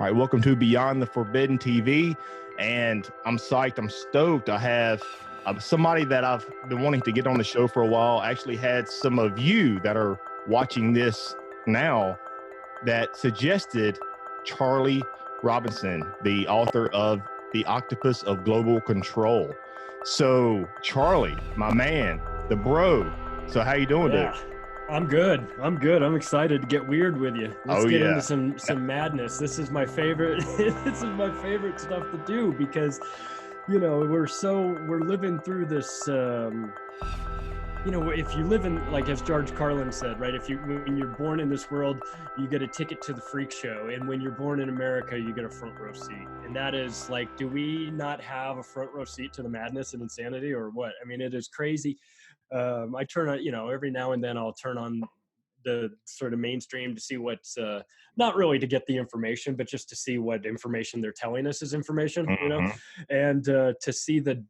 All right, welcome to Beyond the Forbidden TV, and I'm psyched. I'm stoked. I have somebody that I've been wanting to get on the show for a while. I actually had some of you that are watching this now that suggested Charlie Robinson, the author of The Octopus of Global Control. So, Charlie, my man, the bro. So, how you doing, dude? I'm good. I'm excited to get weird with you. Let's get into some madness. This is my favorite. This is my favorite stuff to do because, we're living through this. If you live in, like as George Carlin said, right? When you're born in this world, you get a ticket to the freak show, and when you're born in America, you get a front row seat. And that is like, do we not have a front row seat to the madness and insanity, or what? I mean, it is crazy. I turn on, every now and then I'll turn on the sort of mainstream to see what's not really to get the information, but just to see what information they're telling us is information, and to see the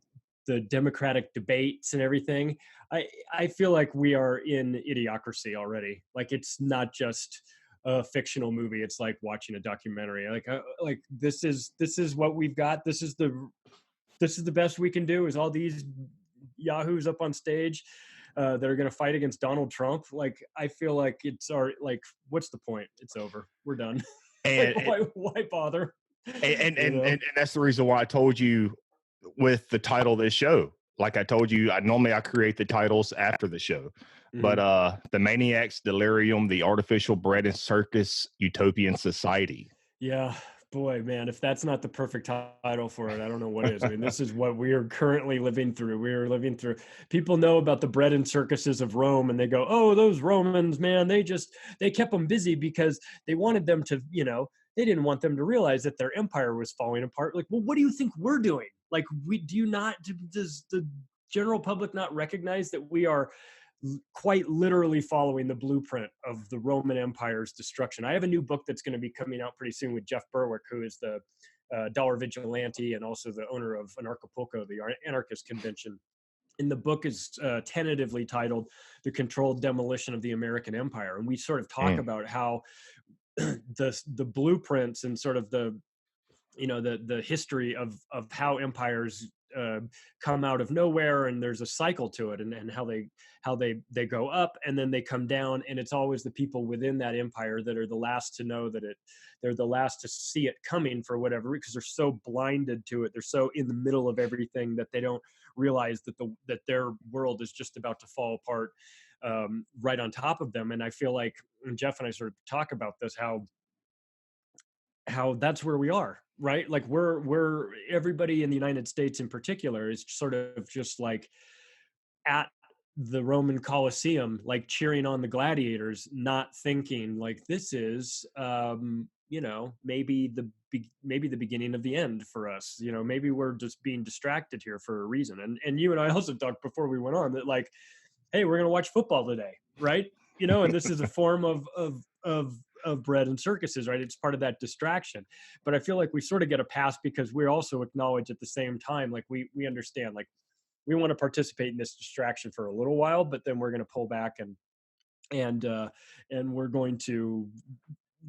democratic debates and everything. I feel like we are in idiocracy already. Like, it's not just a fictional movie. It's like watching a documentary. Like this is what we've got. This is the best we can do, is all these yahoos up on stage that are going to fight against Donald Trump. Like, I feel like what's the point? It's over. We're done. And, why bother? And that's the reason why I told you with the title of this show. Like I told you, I create the titles after the show. Mm-hmm. But the Maniacs, Delirium, the artificial bred and circus utopian society. Yeah. Boy, man, if that's not the perfect title for it, I don't know what is. I mean, this is what we are currently living through. We are living through. People know about the bread and circuses of Rome, and they go, "Oh, those Romans, man, they kept them busy because they wanted them to, they didn't want them to realize that their empire was falling apart." Like, well, what do you think we're doing? Like, does the general public not recognize that we are quite literally following the blueprint of the Roman Empire's destruction? I have a new book that's going to be coming out pretty soon with Jeff Berwick, who is the dollar vigilante and also the owner of Anarchapulco, the anarchist convention. And the book is tentatively titled "The Controlled Demolition of the American Empire." And we sort of talk about how the blueprints and sort of the history of how empires come out of nowhere, and there's a cycle to it, and how they go up and then they come down, and it's always the people within that empire that are the last to know that they're the last to see it coming, for whatever, because they're so blinded to it. They're so in the middle of everything that they don't realize that their world is just about to fall apart right on top of them. And I feel like, and Jeff and I sort of talk about this, how that's where we are, right? Like, we're everybody in the United States in particular is sort of just like at the Roman Colosseum, like cheering on the gladiators, not thinking like this is maybe the beginning of the end for us. Maybe we're just being distracted here for a reason. And you and I also talked before we went on that, like, hey, we're going to watch football today, right? And this is a form of bread and circuses, right? It's part of that distraction. But I feel like we sort of get a pass because we also acknowledge at the same time, like, we understand, like, we want to participate in this distraction for a little while, but then we're going to pull back and we're going to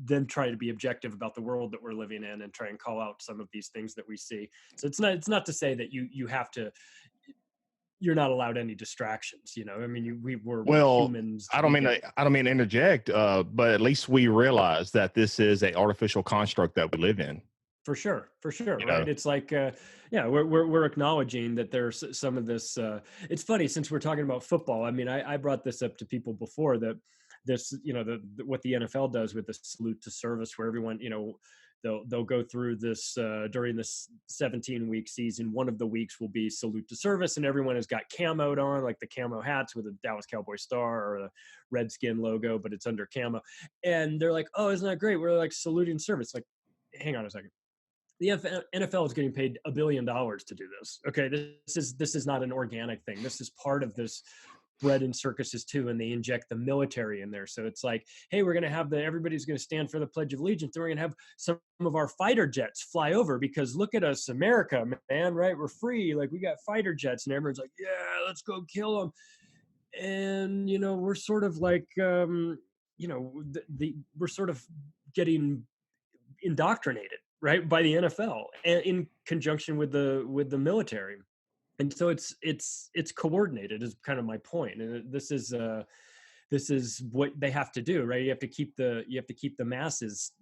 then try to be objective about the world that we're living in and try and call out some of these things that we see. So it's not to say that you have to, you're not allowed any distractions, I mean, we're humans. I don't mean to interject, but at least we realize that this is an artificial construct that we live in. For sure, right? It's like, we're acknowledging that there's some of this. It's funny, since we're talking about football. I mean, I brought this up to people before, that this, what the NFL does with the salute to service, where everyone, they'll go through this during this 17-week season. One of the weeks will be salute to service, and everyone has got camoed on, like the camo hats with a Dallas Cowboy star or a Redskin logo, but it's under camo. And they're like, "Oh, isn't that great? We're like saluting service." Like, hang on a second. The NFL is getting paid $1 billion to do this. Okay, this is not an organic thing. This is part of this bread and circuses too, and they inject the military in there. So it's like, hey, we're going to have everybody's going to stand for the Pledge of Allegiance. Then we're going to have some of our fighter jets fly over, because look at us, America, man, right? We're free. Like, we got fighter jets, and everyone's like, yeah, let's go kill them. And, we're sort of like, we're sort of getting indoctrinated, right, by the NFL and in conjunction with the military. And so it's coordinated is kind of my point. And this is what they have to do, right? You have to keep the masses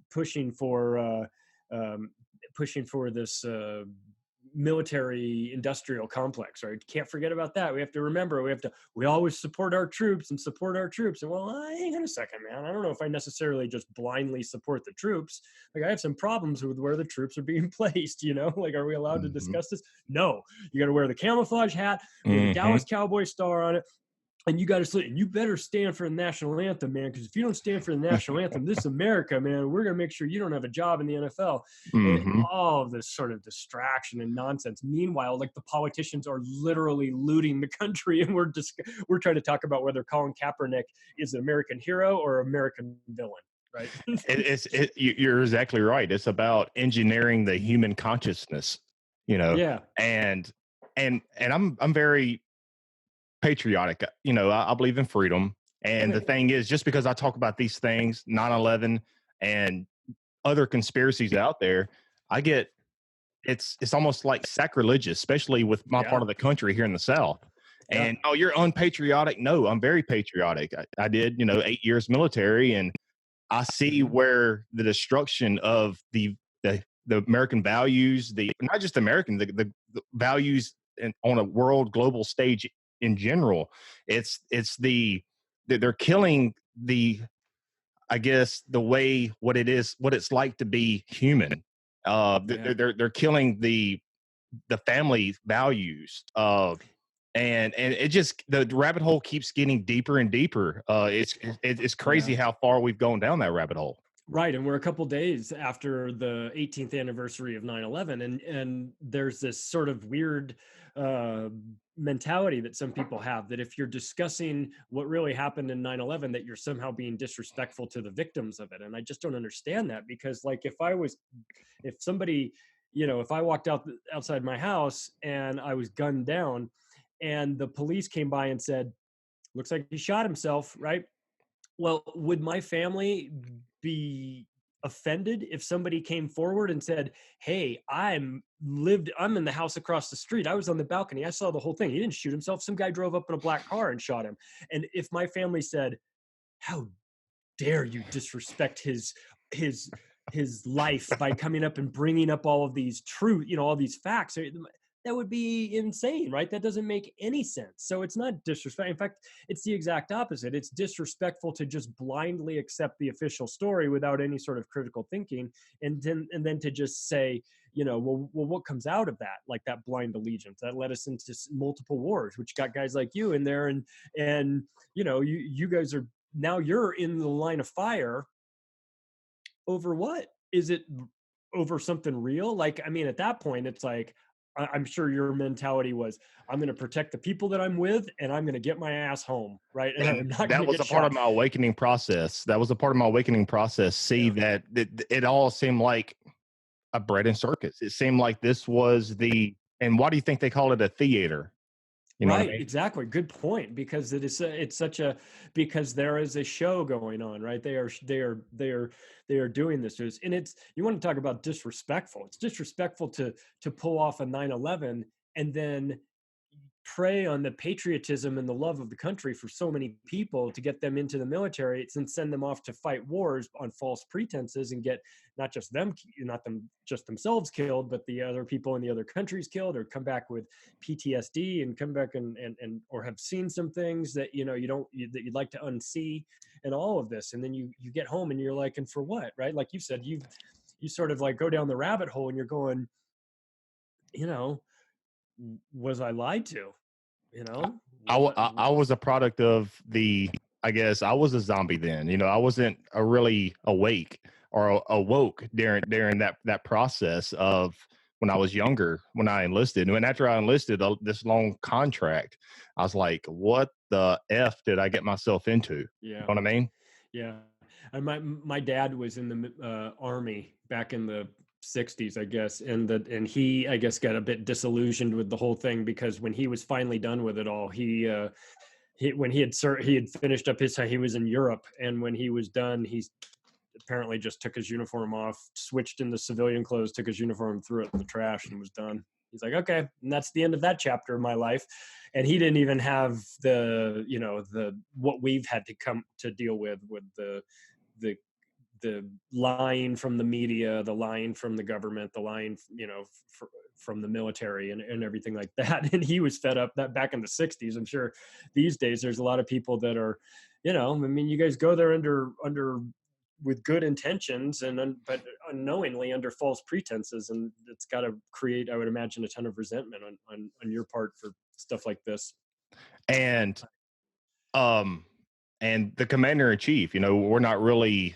um, pushing for this military industrial complex, right? Can't forget about that. We have to remember we always support our troops and support our troops. And well, hang on a second, man. I don't know if I necessarily just blindly support the troops. Like, I have some problems with where the troops are being placed, like, are we allowed to discuss this? No. You got to wear the camouflage hat with the Dallas Cowboy star on it. And you got to sleep, and you better stand for the national anthem, man. Because if you don't stand for the national anthem, this is America, man. We're gonna make sure you don't have a job in the NFL. And all of this sort of distraction and nonsense. Meanwhile, like, the politicians are literally looting the country, and we're trying to talk about whether Colin Kaepernick is an American hero or American villain, right? You're exactly right. It's about engineering the human consciousness, Yeah. And I'm very patriotic. I believe in freedom. And the thing is, just because I talk about these things, 9/11 and other conspiracies out there, it's almost like sacrilegious, especially with my part of the country here in the South. And oh, you're unpatriotic. No, I'm very patriotic. I did, 8 years military, and I see where the destruction of the American values, not just American, the values on a world global stage in general, they're killing I guess what it's like to be human. They're killing the family values. And it just, the rabbit hole keeps getting deeper and deeper. It's crazy how far we've gone down that rabbit hole. Right. And we're a couple days after the 18th anniversary of 9/11. And there's this sort of weird mentality that some people have, that if you're discussing what really happened in 9/11, that you're somehow being disrespectful to the victims of it. And I just don't understand that, because, like, if somebody, if I walked outside my house and I was gunned down and the police came by and said, looks like he shot himself, right? Well, would my family be offended if somebody came forward and said, hey, I'm in the house across the street, I was on the balcony, I saw the whole thing, he didn't shoot himself, some guy drove up in a black car and shot him? And if my family said, how dare you disrespect his life by coming up and bringing up all of these all these facts, that would be insane, right? That doesn't make any sense. So it's not disrespect. In fact, it's the exact opposite. It's disrespectful to just blindly accept the official story without any sort of critical thinking, and then to just say, well, what comes out of that? Like, that blind allegiance that led us into multiple wars, which got guys like you in there, and you guys are now, you're in the line of fire over what? Is it over something real? Like, I mean, at that point, it's like, I'm sure your mentality was, I'm going to protect the people that I'm with, and I'm going to get my ass home, right? And I'm not that was a part of my awakening process. See, that it all seemed like a bread and circus. It seemed like this was and why do you think they call it a theater? Right, exactly. Good point. Because because there is a show going on, right? They are doing this, and you want to talk about disrespectful. It's disrespectful to pull off a 9/11 and then prey on the patriotism and the love of the country for so many people, to get them into the military and send them off to fight wars on false pretenses, and get not just themselves killed, but the other people in the other countries killed, or come back with PTSD and come back and or have seen some things that that you'd like to unsee, and all of this. And then you get home and you're like, and for what, right? Like you said, you sort of like go down the rabbit hole and you're going, was I lied to? I was a product of I guess I was a zombie then. I wasn't really awake or awoke during that process of when I was younger, when I enlisted. And after I enlisted this long contract, I was like, what the F did I get myself into? Yeah. You know what I mean? Yeah. And my dad was in the Army back in the 60s, I guess, and he, I guess, got a bit disillusioned with the whole thing, because when he was finally done with it all, when he had finished up he was in Europe, and when he was done, apparently just took his uniform off, switched into civilian clothes, took his uniform, threw it in the trash, and was done. He's like, okay, and that's the end of that chapter of my life. And he didn't even have the, you know, the what we've had to come to deal with the the lying from the media, the lying from the government, the lying, you know, from the military and everything like that. And he was fed up that back in the 60s. I'm sure these days there's a lot of people that are, you know, I mean, you guys go there under with good intentions but unknowingly under false pretenses, and it's got to create, I would imagine, a ton of resentment on your part for stuff like this. And and the commander in chief, you know, we're not really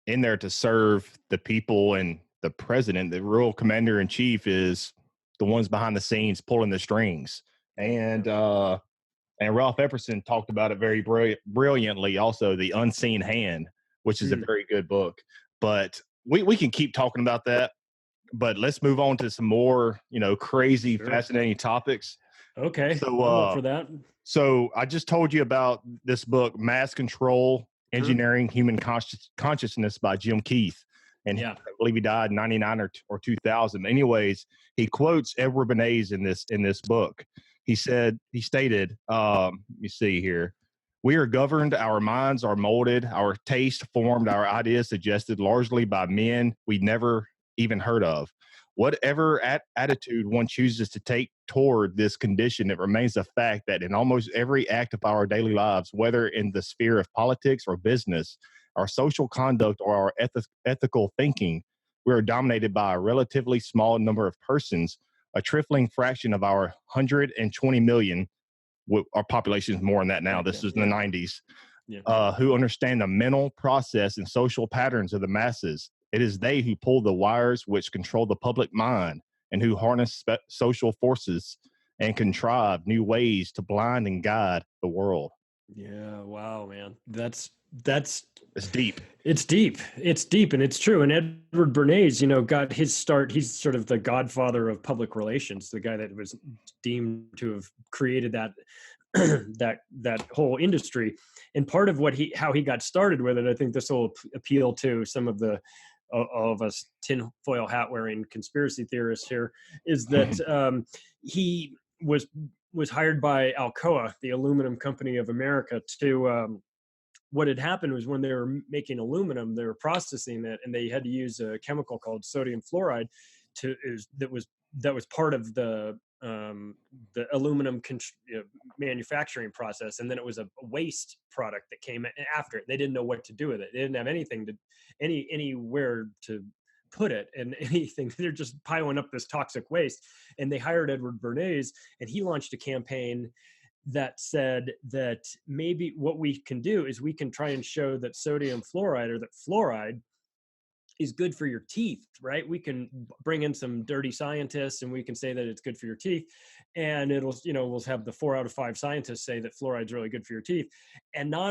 in there to serve the people and the president. The real commander in chief is the ones behind the scenes pulling the strings. And Ralph Epperson talked about it very brilliantly. Also, The Unseen Hand, which is a very good book. But we can keep talking about that. But let's move on to some more, you know, crazy, fascinating topics. Okay, so I'm up for that. So I just told you about this book, Mass Control: Engineering Human Consciousness by Jim Keith. And I believe he died in 99 or 2000. Anyways, he quotes Edward Bernays in this book. He stated, let me see here. We are governed, our minds are molded, our taste formed, our ideas suggested largely by men we never even heard of. Whatever attitude one chooses to take toward this condition, it remains a fact that in almost every act of our daily lives, whether in the sphere of politics or business, our social conduct or our ethical thinking, we are dominated by a relatively small number of persons, a trifling fraction of our 120 million. Our population is more than that now. This is in the 90s. Who understand the mental process and social patterns of the masses. It is they who pull the wires which control the public mind and who harness social forces and contrive new ways to blind and guide the world. Yeah, wow, man. It's deep. It's deep. It's deep, and it's true. And Edward Bernays, you know, got his start. He's sort of the godfather of public relations, the guy that was deemed to have created that that whole industry. And part of how he got started with it, I think this will appeal to some of all of us tinfoil hat wearing conspiracy theorists here, is that he was hired by Alcoa, the aluminum company of America, to what had happened was when they were making aluminum, they were processing it, and they had to use a chemical called sodium fluoride that was part of the aluminum manufacturing process. And then it was a waste product that came after it. They didn't know what to do with it. They didn't have anywhere to put it and anything. They're just piling up this toxic waste. And they hired Edward Bernays, and he launched a campaign that said that maybe what we can do is we can try and show that sodium fluoride, or that fluoride, is good for your teeth, right? We can bring in some dirty scientists and we can say that it's good for your teeth. And we'll have the 4 out of 5 scientists say that fluoride's really good for your teeth.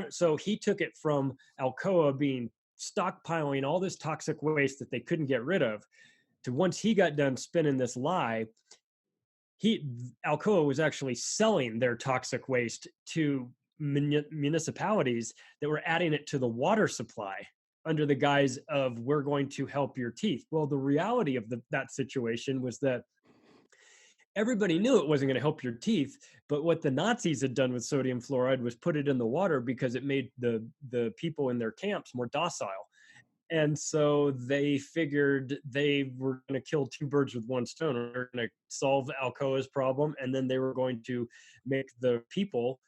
So he took it from Alcoa being stockpiling all this toxic waste that they couldn't get rid of, to once he got done spinning this lie, Alcoa was actually selling their toxic waste to municipalities that were adding it to the water supply under the guise of, we're going to help your teeth. Well, the reality of that situation was that everybody knew it wasn't going to help your teeth, but what the Nazis had done with sodium fluoride was put it in the water because it made the people in their camps more docile. And so they figured they were going to kill 2 birds with 1 stone. They were going to solve Alcoa's problem, and then they were going to make the people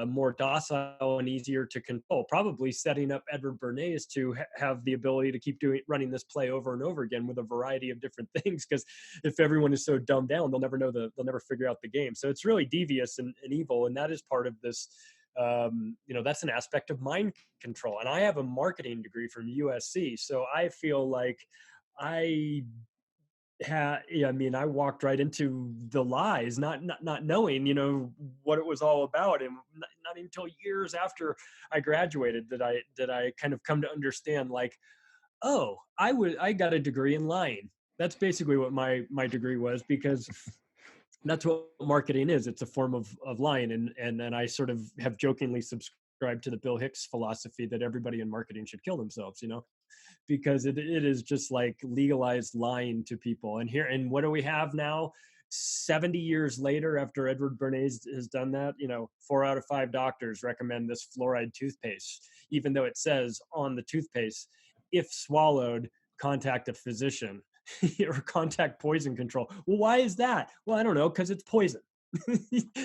more docile and easier to control, probably setting up Edward Bernays to have the ability to keep running this play over and over again with a variety of different things. Because if everyone is so dumbed down, they'll never figure out the game. So it's really devious and evil, and that is part of this. That's an aspect of mind control. And I have a marketing degree from USC, so I feel like I walked right into the lies, not knowing, what it was all about. And not until years after I graduated that I kind of come to understand, like, oh, I got a degree in lying. That's basically what my degree was, because that's what marketing is. It's a form of lying. And then I sort of have jokingly subscribed to the Bill Hicks philosophy that everybody in marketing should kill themselves, because it is just like legalized lying to people. And what do we have now? 70 years later, after Edward Bernays has done that, 4 out of 5 doctors recommend this fluoride toothpaste, even though it says on the toothpaste, if swallowed, contact a physician or contact poison control. Well, why is that? Well, I don't know, because it's poison.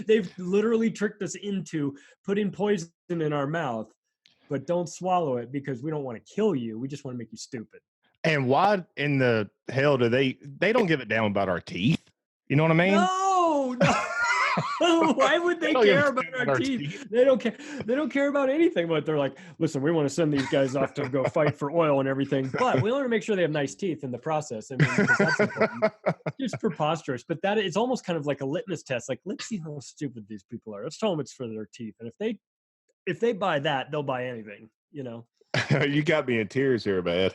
They've literally tricked us into putting poison in our mouth, but don't swallow it because we don't want to kill you. We just want to make you stupid. And why in the hell do they don't give it down about our teeth? You know what I mean? No. Why would they care about our teeth? They don't care. They don't care about anything. But they're like, listen, we want to send these guys off to go fight for oil and everything, but we want to make sure they have nice teeth in the process. I mean, because that's important. It's preposterous. But that it's almost kind of like a litmus test. Like, let's see how stupid these people are. Let's tell them it's for their teeth, and if they buy that, they'll buy anything. You got me in tears here, man.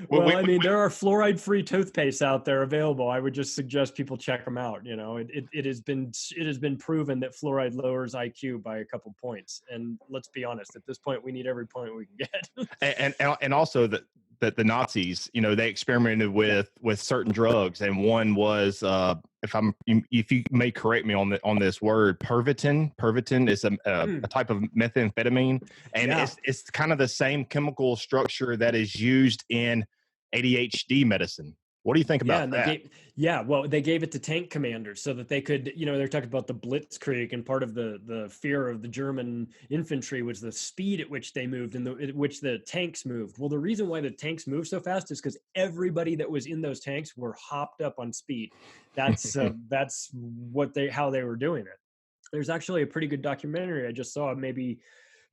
Well, I mean, there are fluoride-free toothpaste out there available. I would just suggest people check them out. It has been proven that fluoride lowers IQ by a couple points. And let's be honest, at this point, we need every point we can get. and also that the Nazis, they experimented with certain drugs, and one was if you may correct me on this word, Pervitin. Pervitin is a type of methamphetamine, and it's kind of the same chemical structure that is used in ADHD medicine. What do you think about that? Well, they gave it to tank commanders so that they could, they're talking about the Blitzkrieg, and part of the fear of the German infantry was the speed at which they moved and at which the tanks moved. Well, the reason why the tanks moved so fast is because everybody that was in those tanks were hopped up on speed. That's how they were doing it. There's actually a pretty good documentary I just saw maybe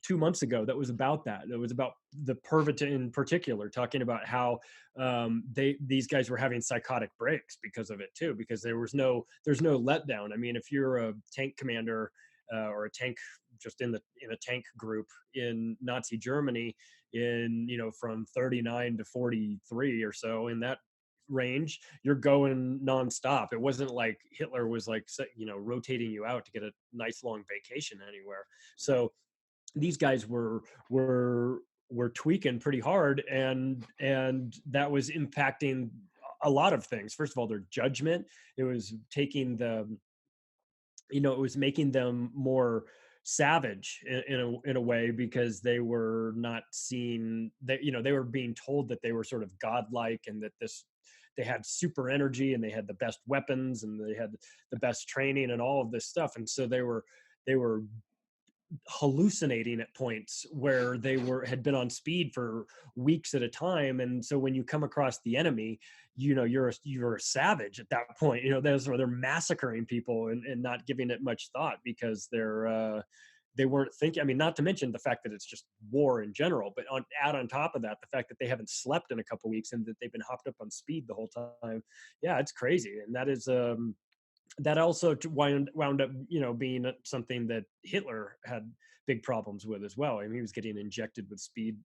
2 months ago that was about that. It was about the Pervitin in particular, talking about how these guys were having psychotic breaks because of it too, because there's no letdown. I mean, if you're a tank commander or a tank just in a tank group in Nazi Germany from 39 to 43 or so, in that range, you're going nonstop. It wasn't like Hitler was like rotating you out to get a nice long vacation anywhere. So these guys were tweaking pretty hard, and that was impacting a lot of things. First of all, their judgment. It was taking it was making them more savage in a way, because they were not seeing that, they were being told that they were sort of godlike, and that they had super energy, and they had the best weapons, and they had the best training and all of this stuff. And so they were hallucinating at points where they had been on speed for weeks at a time. And so when you come across the enemy, you're a savage at that point. They're massacring people and not giving it much thought, because they weren't thinking. I mean, not to mention the fact that it's just war in general, but add on top of that the fact that they haven't slept in a couple weeks and that they've been hopped up on speed the whole time. Yeah, it's crazy. And that is that also wound up, being something that Hitler had big problems with as well. I mean, he was getting injected with speed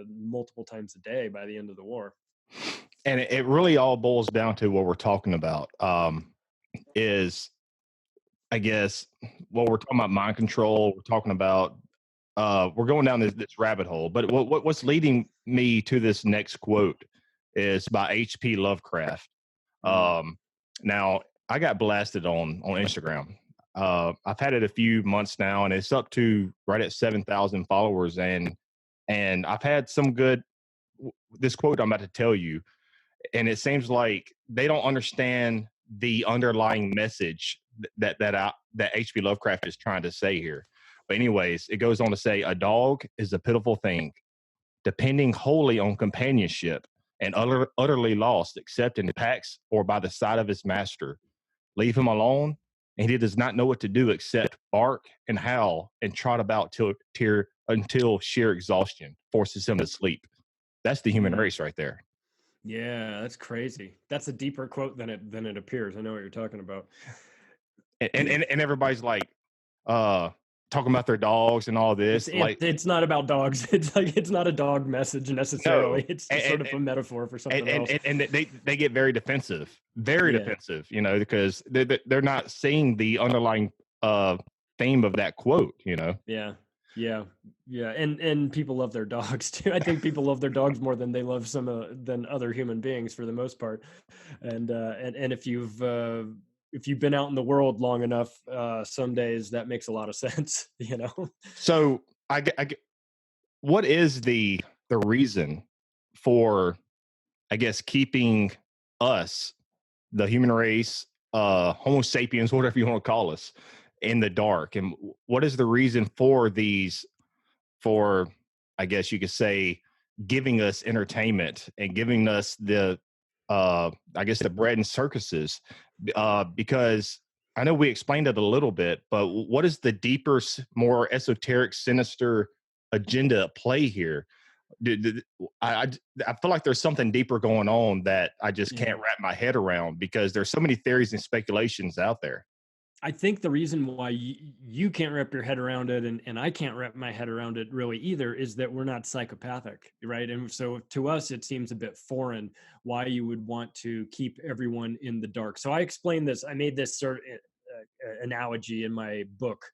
multiple times a day by the end of the war. And it really all boils down to what we're talking about, is, I guess, what we're talking about, mind control. We're talking about, we're going down this rabbit hole. But what's leading me to this next quote is by H.P. Lovecraft. Now, I got blasted on Instagram. I've had it a few months now, and it's up to right at 7,000 followers. And I've had some good. This quote I'm about to tell you, and it seems like they don't understand the underlying message that H.P. Lovecraft is trying to say here. But anyways, it goes on to say, "A dog is a pitiful thing, depending wholly on companionship, and utterly lost except in packs or by the side of his master. Leave him alone, and he does not know what to do except bark and howl and trot about until sheer exhaustion forces him to sleep." That's the human race right there. Yeah, that's crazy. That's a deeper quote than it appears. I know what you're talking about. And everybody's like, talking about their dogs and all this. It's not about dogs. It's not a dog message necessarily. No. It's sort of a metaphor for something else. And they get very defensive, defensive, because they're not seeing the underlying theme of that quote, Yeah. Yeah, yeah, and people love their dogs too. I think people love their dogs more than they love than other human beings for the most part. And if you've been out in the world long enough, some days that makes a lot of sense. You know. So what is the reason for, I guess, keeping us, the human race, Homo sapiens, whatever you want to call us, in the dark? And what is the reason for these, for, I guess you could say, giving us entertainment and giving us the, I guess, the bread and circuses? Because I know we explained it a little bit, but what is the deeper, more esoteric, sinister agenda at play here? I I feel like there's something deeper going on that I just Yeah. can't wrap my head around, because there's so many theories and speculations out there. I think the reason why you can't wrap your head around it, and I can't wrap my head around it really either, is that we're not psychopathic, right? And so to us, it seems a bit foreign why you would want to keep everyone in the dark. So I explained this. I made this sort of analogy in my book,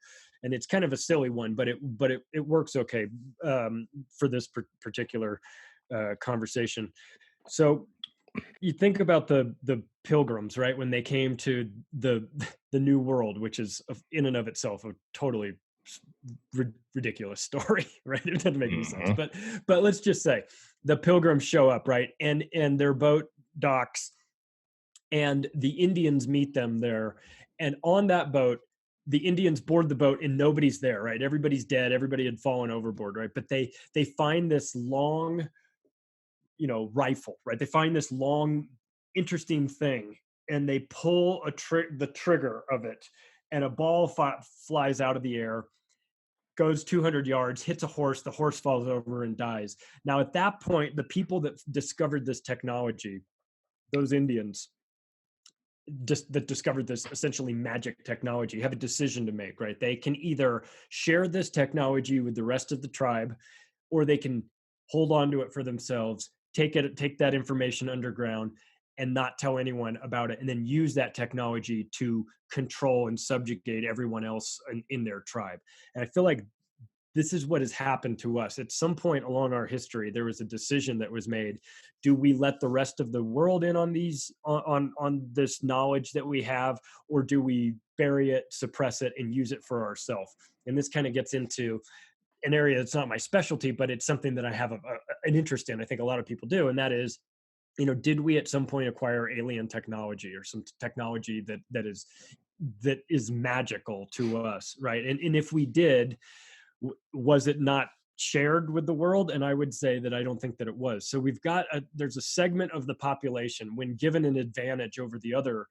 and it's kind of a silly one, but it works okay for this particular conversation. So you think about the pilgrims, right? When they came to the new world, which is in and of itself a totally ridiculous story, right? It doesn't make any sense. Mhm. But let's just say the pilgrims show up, right? And their boat docks, and the Indians meet them there. And on that boat, the Indians board the boat and nobody's there, right? Everybody's dead. Everybody had fallen overboard, right? But they find this long, rifle, right? They find this long, interesting thing, and they pull the trigger of it, and a ball flies out of the air, goes 200 yards, hits a horse. The horse falls over and dies. Now, at that point, the people that discovered this technology, those Indians, just that discovered this essentially magic technology, have a decision to make, right? They can either share this technology with the rest of the tribe, or they can hold on to it for themselves, take that information underground and not tell anyone about it, and then use that technology to control and subjugate everyone else in their tribe. And I feel like this is what has happened to us. At some point along our history, there was a decision that was made. Do we let the rest of the world in on this knowledge that we have, or do we bury it, suppress it, and use it for ourselves? And this kind of gets into an area that's not my specialty, but it's something that I have an interest in. I think a lot of people do, and that is, did we at some point acquire alien technology, or some technology that is magical to us, right? And if we did, was it not shared with the world? And I would say that I don't think that it was. So there's a segment of the population, when given an advantage over the other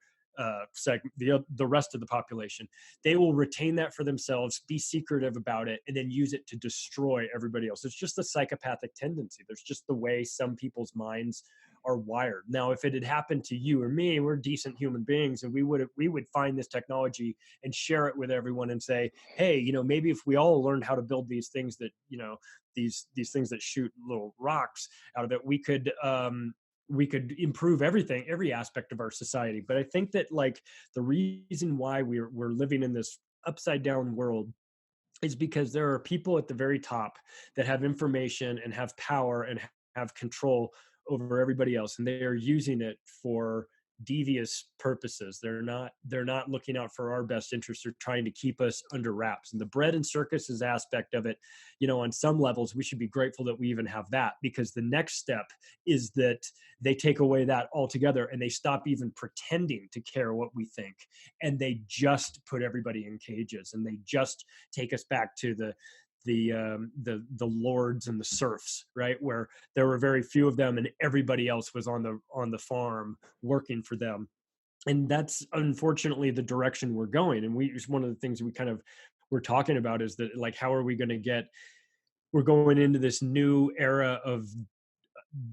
segment, the rest of the population, they will retain that for themselves, be secretive about it, and then use it to destroy everybody else. It's just a psychopathic tendency. There's just the way some people's minds are wired. Now, if it had happened to you or me, we're decent human beings, and we would find this technology and share it with everyone and say, hey, maybe if we all learned how to build these things that, these things that shoot little rocks out of it, we could improve every aspect of our society. But I think that, like, the reason why we're living in this upside down world is because there are people at the very top that have information and have power and have control over everybody else, and they are using it for devious purposes. They're not looking out for our best interests. They're trying to keep us under wraps. And the bread and circuses aspect of it, on some levels, we should be grateful that we even have that, because the next step is that they take away that altogether, and they stop even pretending to care what we think, and they just put everybody in cages, and they just take us back to the lords and the serfs, right, where there were very few of them and everybody else was on the farm working for them. And that's unfortunately the direction we're going. And one of the things we kind of we're talking about is that, like, how are we going to we're going into this new era of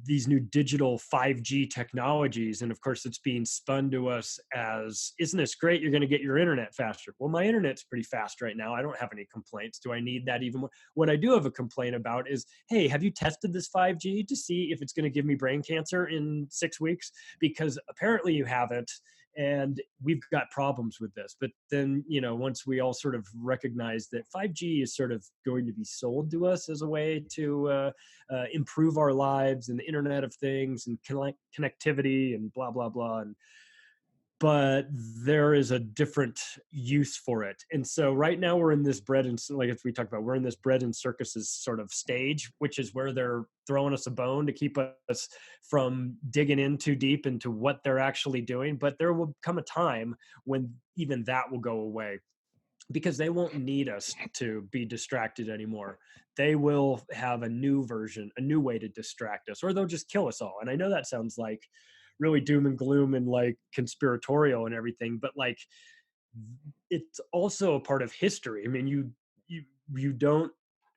these new digital 5G technologies. And of course, it's being spun to us as, isn't this great? You're going to get your internet faster. Well, my internet's pretty fast right now. I don't have any complaints. Do I need that even more? What I do have a complaint about is, hey, have you tested this 5G to see if it's going to give me brain cancer in 6 weeks? Because apparently you haven't. and we've got problems with this. But then, once we all sort of recognize that 5G is sort of going to be sold to us as a way to improve our lives, and the Internet of Things and connectivity and blah blah blah, but there is a different use for it. And so right now we're in this bread and, like as we talked about, we're in this bread and circuses sort of stage, which is where they're throwing us a bone to keep us from digging in too deep into what they're actually doing. But there will come a time when even that will go away, because they won't need us to be distracted anymore. They will have a new version, a new way to distract us, or they'll just kill us all. And I know that sounds like really doom and gloom and like conspiratorial and everything, but like it's also a part of history. I mean, you don't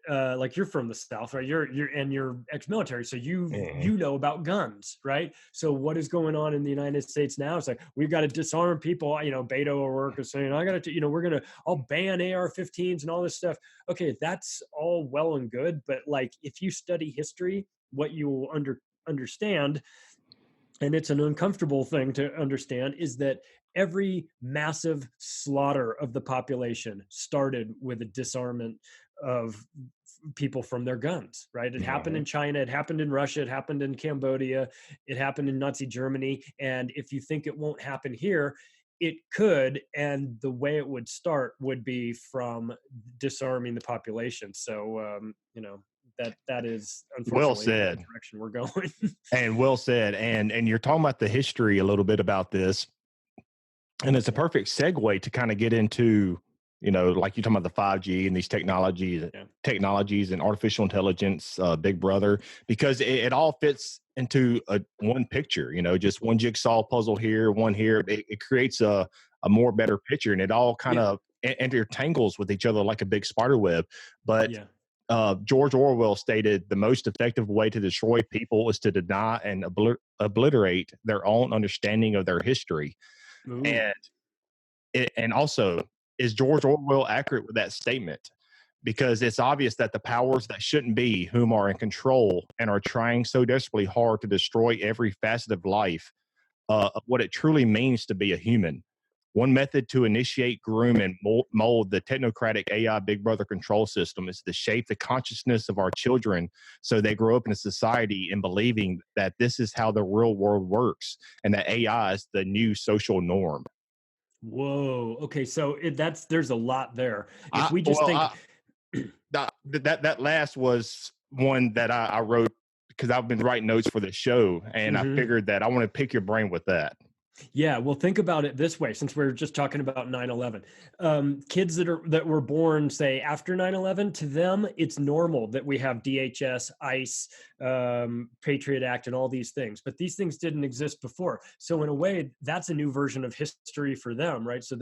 like, you're from the South, right? You're ex-military, so you know about guns, right? So what is going on in the United States now? It's like, we've got to disarm people. Beto O'Rourke is saying, I'll ban AR-15s and all this stuff. Okay, that's all well and good, but like, if you study history, what you will understand, and it's an uncomfortable thing to understand, is that every massive slaughter of the population started with a disarmament of people from their guns, right? It happened in China, it happened in Russia, it happened in Cambodia, it happened in Nazi Germany. And if you think it won't happen here, it could. And the way it would start would be from disarming the population. So, that is Well unfortunately the said. direction we're going. And well said. And you're talking about the history a little bit about this. And it's a perfect segue to kind of get into, like you're talking about the 5G and these technologies and artificial intelligence, Big Brother, because it all fits into one picture, just one jigsaw puzzle here, one here. It creates a more better picture, and it all kind of intertangles with each other like a big spider web. But George Orwell stated the most effective way to destroy people is to deny and obliterate their own understanding of their history. Ooh. And also, is George Orwell accurate with that statement? Because it's obvious that the powers that shouldn't be, whom are in control and are trying so desperately hard to destroy every facet of life, of what it truly means to be a human. One method to initiate, groom, and mold the technocratic AI Big Brother control system is to shape the consciousness of our children so they grow up in a society in believing that this is how the real world works and that AI is the new social norm. Whoa. Okay. So there's a lot there. If we just think that last was one that I wrote because I've been writing notes for the show, and I figured that I want to pick your brain with that. Yeah, well, think about it this way, since we're just talking about 9/11. Kids that were born, say, after 9/11, to them, it's normal that we have DHS, ICE, Patriot Act, and all these things. But these things didn't exist before. So in a way, that's a new version of history for them, right? So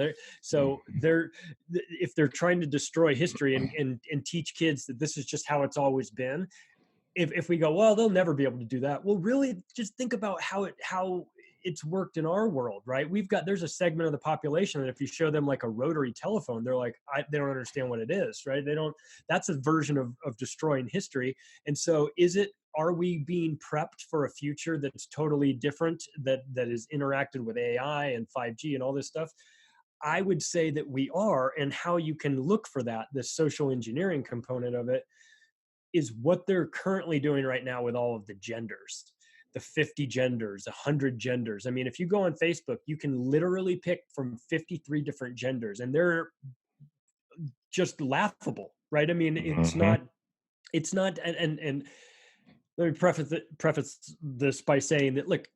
if they're trying to destroy history and teach kids that this is just how it's always been, if we go, well, they'll never be able to do that. Well, really, just think about how it's worked in our world, right? There's a segment of the population that if you show them like a rotary telephone, they're like, they don't understand what it is, right? That's a version of destroying history. And so are we being prepped for a future that's totally different, that is interacted with AI and 5G and all this stuff? I would say that we are, and how you can look for that, the social engineering component of it, is what they're currently doing right now with all of the genders. The 50 genders, 100 genders. I mean, if you go on Facebook, you can literally pick from 53 different genders, and they're just laughable, right? I mean, it's not, and let me preface this by saying that, look,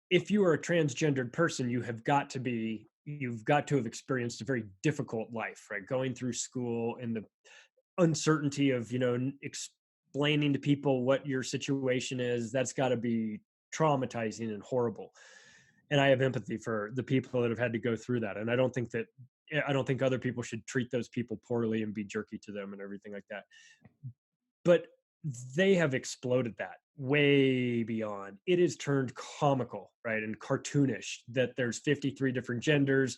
if you are a transgendered person, you've got to have experienced a very difficult life, right? Going through school and the uncertainty of, explaining to people what your situation is, that's got to be traumatizing and horrible. And I have empathy for the people that have had to go through that. And I don't think other people should treat those people poorly and be jerky to them and everything like that. But they have exploded that way beyond. It is turned comical, right? And cartoonish that there's 53 different genders,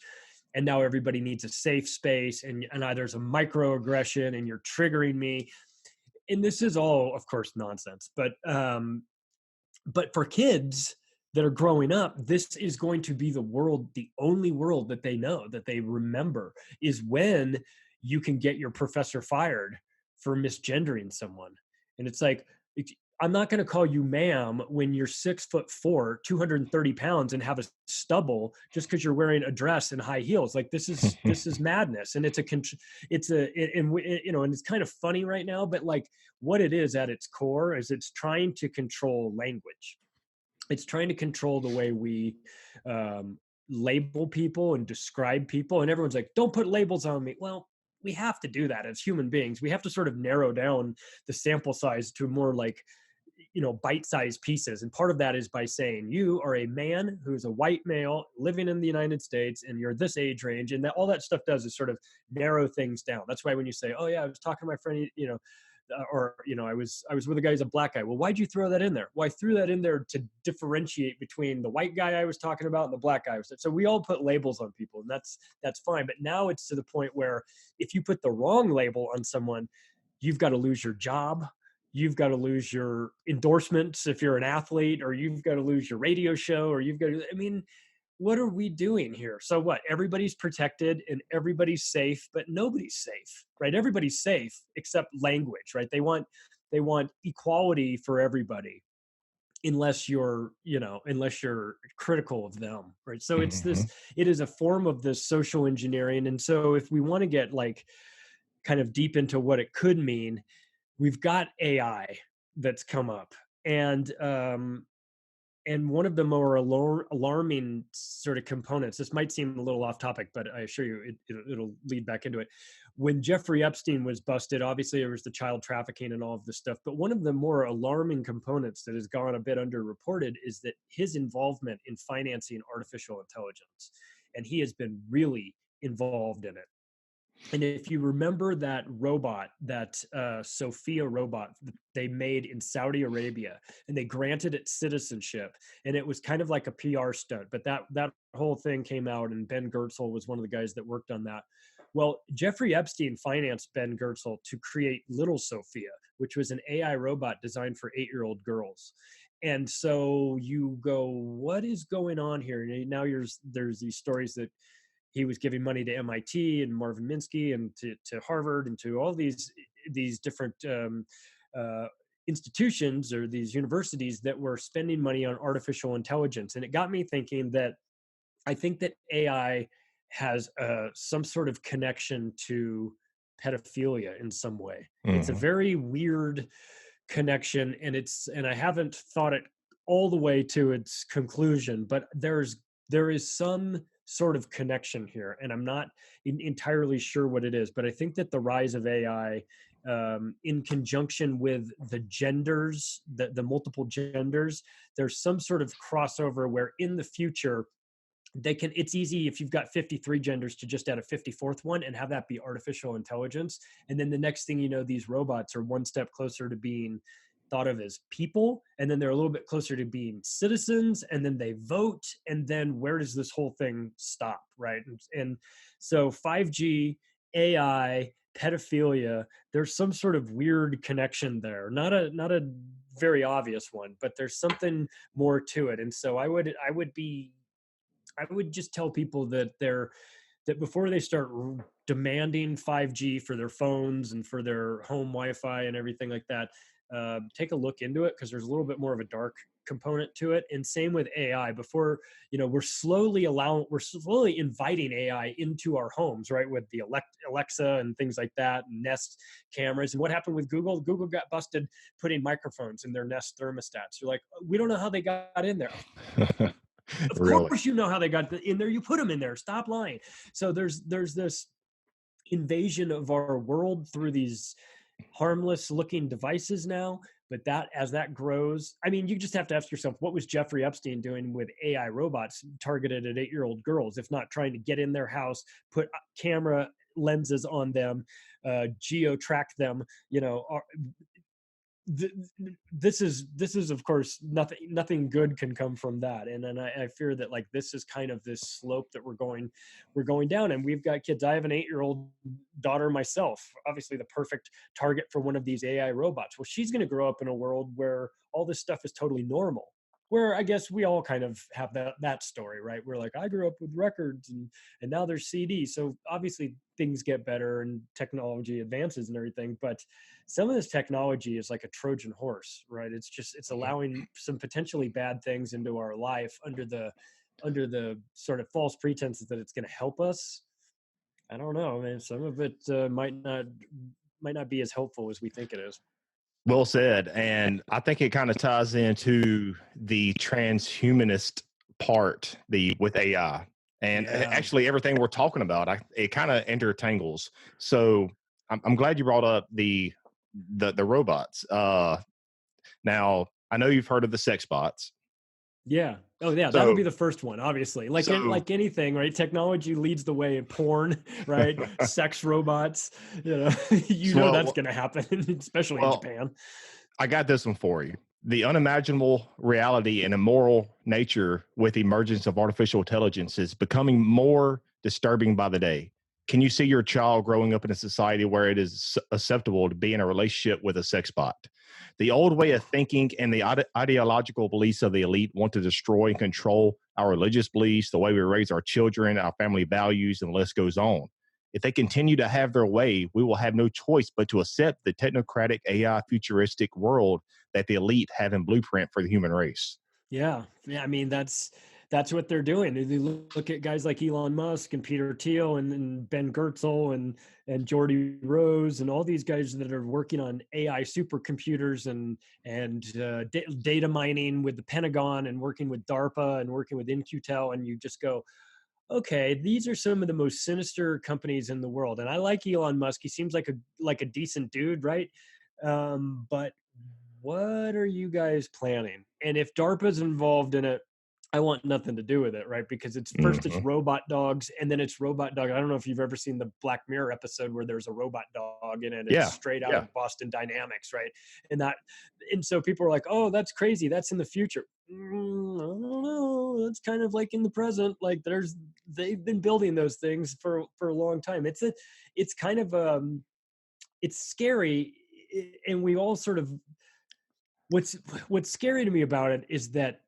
and now everybody needs a safe space, and there's a microaggression, and you're triggering me. And this is all, of course, nonsense. But for kids, that are growing up, this is going to be the world, the only world that they know, that they remember, is when you can get your professor fired for misgendering someone. And it's like, I'm not going to call you ma'am when you're 6'4", 230 pounds, and have a stubble just because you're wearing a dress and high heels. Like, this is madness, and and it's kind of funny right now, but like, what it is at its core is it's trying to control language. It's trying to control the way we label people and describe people. And everyone's like, don't put labels on me. Well, we have to do that as human beings. We have to sort of narrow down the sample size to more like, bite-sized pieces. And part of that is by saying, you are a man who's a white male living in the United States, and you're this age range. And that all that stuff does is sort of narrow things down. That's why when you say, oh yeah, I was talking to my friend, I was with a guy who's a black guy. Well, why'd you throw that in there? Well, I threw that in there to differentiate between the white guy I was talking about and the black guy. So we all put labels on people, and that's fine. But now it's to the point where if you put the wrong label on someone, you've got to lose your job. You've got to lose your endorsements if you're an athlete, or you've got to lose your radio show, or what are we doing here? So what? Everybody's protected and everybody's safe, but nobody's safe, right? Everybody's safe except language, right? They want equality for everybody, unless you're critical of them, right? So it is a form of this social engineering. And so if we want to get like kind of deep into what it could mean, we've got AI that's come up, and one of the more alarming sort of components, this might seem a little off topic, but I assure you it'll lead back into it. When Jeffrey Epstein was busted, obviously there was the child trafficking and all of this stuff, but one of the more alarming components that has gone a bit underreported is that his involvement in financing artificial intelligence, and he has been really involved in it. And if you remember that robot, that Sophia robot they made in Saudi Arabia, and they granted it citizenship, and it was kind of like a PR stunt, but that whole thing came out, and Ben Goertzel was one of the guys that worked on that. Well, Jeffrey Epstein financed Ben Goertzel to create Little Sophia, which was an AI robot designed for 8-year-old girls. And so you go, what is going on here? And now there's these stories that he was giving money to MIT and Marvin Minsky and to Harvard and to all these different institutions, or these universities that were spending money on artificial intelligence. And it got me thinking that I think that AI has some sort of connection to pedophilia in some way. Mm-hmm. It's a very weird connection, and I haven't thought it all the way to its conclusion, but there is some sort of connection here, and I'm not entirely sure what it is. But I think that the rise of AI, in conjunction with the genders, the multiple genders, there's some sort of crossover where in the future it's easy if you've got 53 genders to just add a 54th one and have that be artificial intelligence. And then the next thing you know, these robots are one step closer to being thought of as people, and then they're a little bit closer to being citizens, and then they vote, and then where does this whole thing stop, right? And so 5G, AI, pedophilia, there's some sort of weird connection there. Not a very obvious one, but there's something more to it. And so I would just tell people that before they start demanding 5G for their phones and for their home Wi-Fi and everything like that, take a look into it, because there's a little bit more of a dark component to it. And same with AI. Before, we're slowly inviting AI into our homes, right? With the Alexa and things like that, and Nest cameras. And what happened with Google? Google got busted putting microphones in their Nest thermostats. You're like, we don't know how they got in there. Of course, you know how they got in there. You put them in there. Stop lying. So there's this invasion of our world through these harmless looking devices now. But that, as that grows, I mean, you just have to ask yourself, what was Jeffrey Epstein doing with AI robots targeted at 8-year-old girls, if not trying to get in their house, put camera lenses on them, geo-track them, this is of course nothing good can come from that. And then I fear that, like, this is kind of this slope that we're going down. And we've got kids. I have an 8-year-old daughter myself, obviously the perfect target for one of these AI robots. Well, she's going to grow up in a world where all this stuff is totally normal. where I guess we all kind of have that story, right? We're like, I grew up with records and now there's CDs. So obviously things get better and technology advances and everything, but some of this technology is like a Trojan horse, right? It's allowing some potentially bad things into our life under the sort of false pretenses that it's going to help us. I don't know, man. Some of it might not be as helpful as we think it is. Well said. And I think it kind of ties into the transhumanist part, the with AI. And Yeah. actually everything we're talking about, it kind of intertangles. So I'm glad you brought up the robots. Now I know you've heard of the sex bots. Yeah. Oh, yeah. That'll So be the first one, obviously. Like so like anything, right? Technology leads the way in porn, right? Sex robots. That's well going to happen, especially in well Japan. I got this one for you. The unimaginable reality and immoral nature with the emergence of artificial intelligence is becoming more disturbing by the day. Can you see your child growing up in a society where it is acceptable to be in a relationship with a sex bot? The old way of thinking and the ideological beliefs of the elite want to destroy and control our religious beliefs, the way we raise our children, our family values, and the list goes on. If they continue to have their way, we will have no choice but to accept the technocratic AI futuristic world that the elite have in blueprint for the human race. Yeah. Yeah. I mean, that's what they're doing. If you look at guys like Elon Musk and Peter Thiel and Ben Goertzel and Jordy Rose and all these guys that are working on AI supercomputers and data mining with the Pentagon and working with DARPA and working with InQtel, and you just go, okay, these are some of the most sinister companies in the world. And I like Elon Musk. He seems like a decent dude, right? But what are you guys planning? And if DARPA's involved in it, I want nothing to do with it, right? Because it's first it's Mm-hmm. robot dogs, and then it's robot dog. I don't know if you've ever seen the Black Mirror episode where there's a robot dog in it. It's Yeah, straight out yeah. of Boston Dynamics, right? And so people are like, "Oh, that's crazy. That's in the future." I don't know. That's kind of like in the present. Like they've been building those things for a long time. It's kind of it's scary, and we all sort of what's scary to me about it is that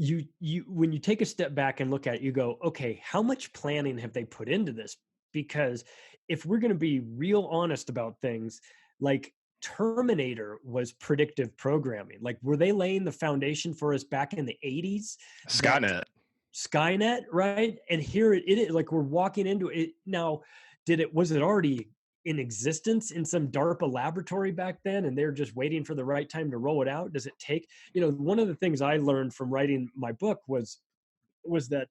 you when you take a step back and look at it, you go, okay, how much planning have they put into this? Because if we're going to be real honest about things, like Terminator was predictive programming. Like, were they laying the foundation for us back in the 80s that Skynet. Skynet, right? And here it is, like we're walking into it now. Was it already in existence in some DARPA laboratory back then, and they're just waiting for the right time to roll it out? Does it take, one of the things I learned from writing my book was that,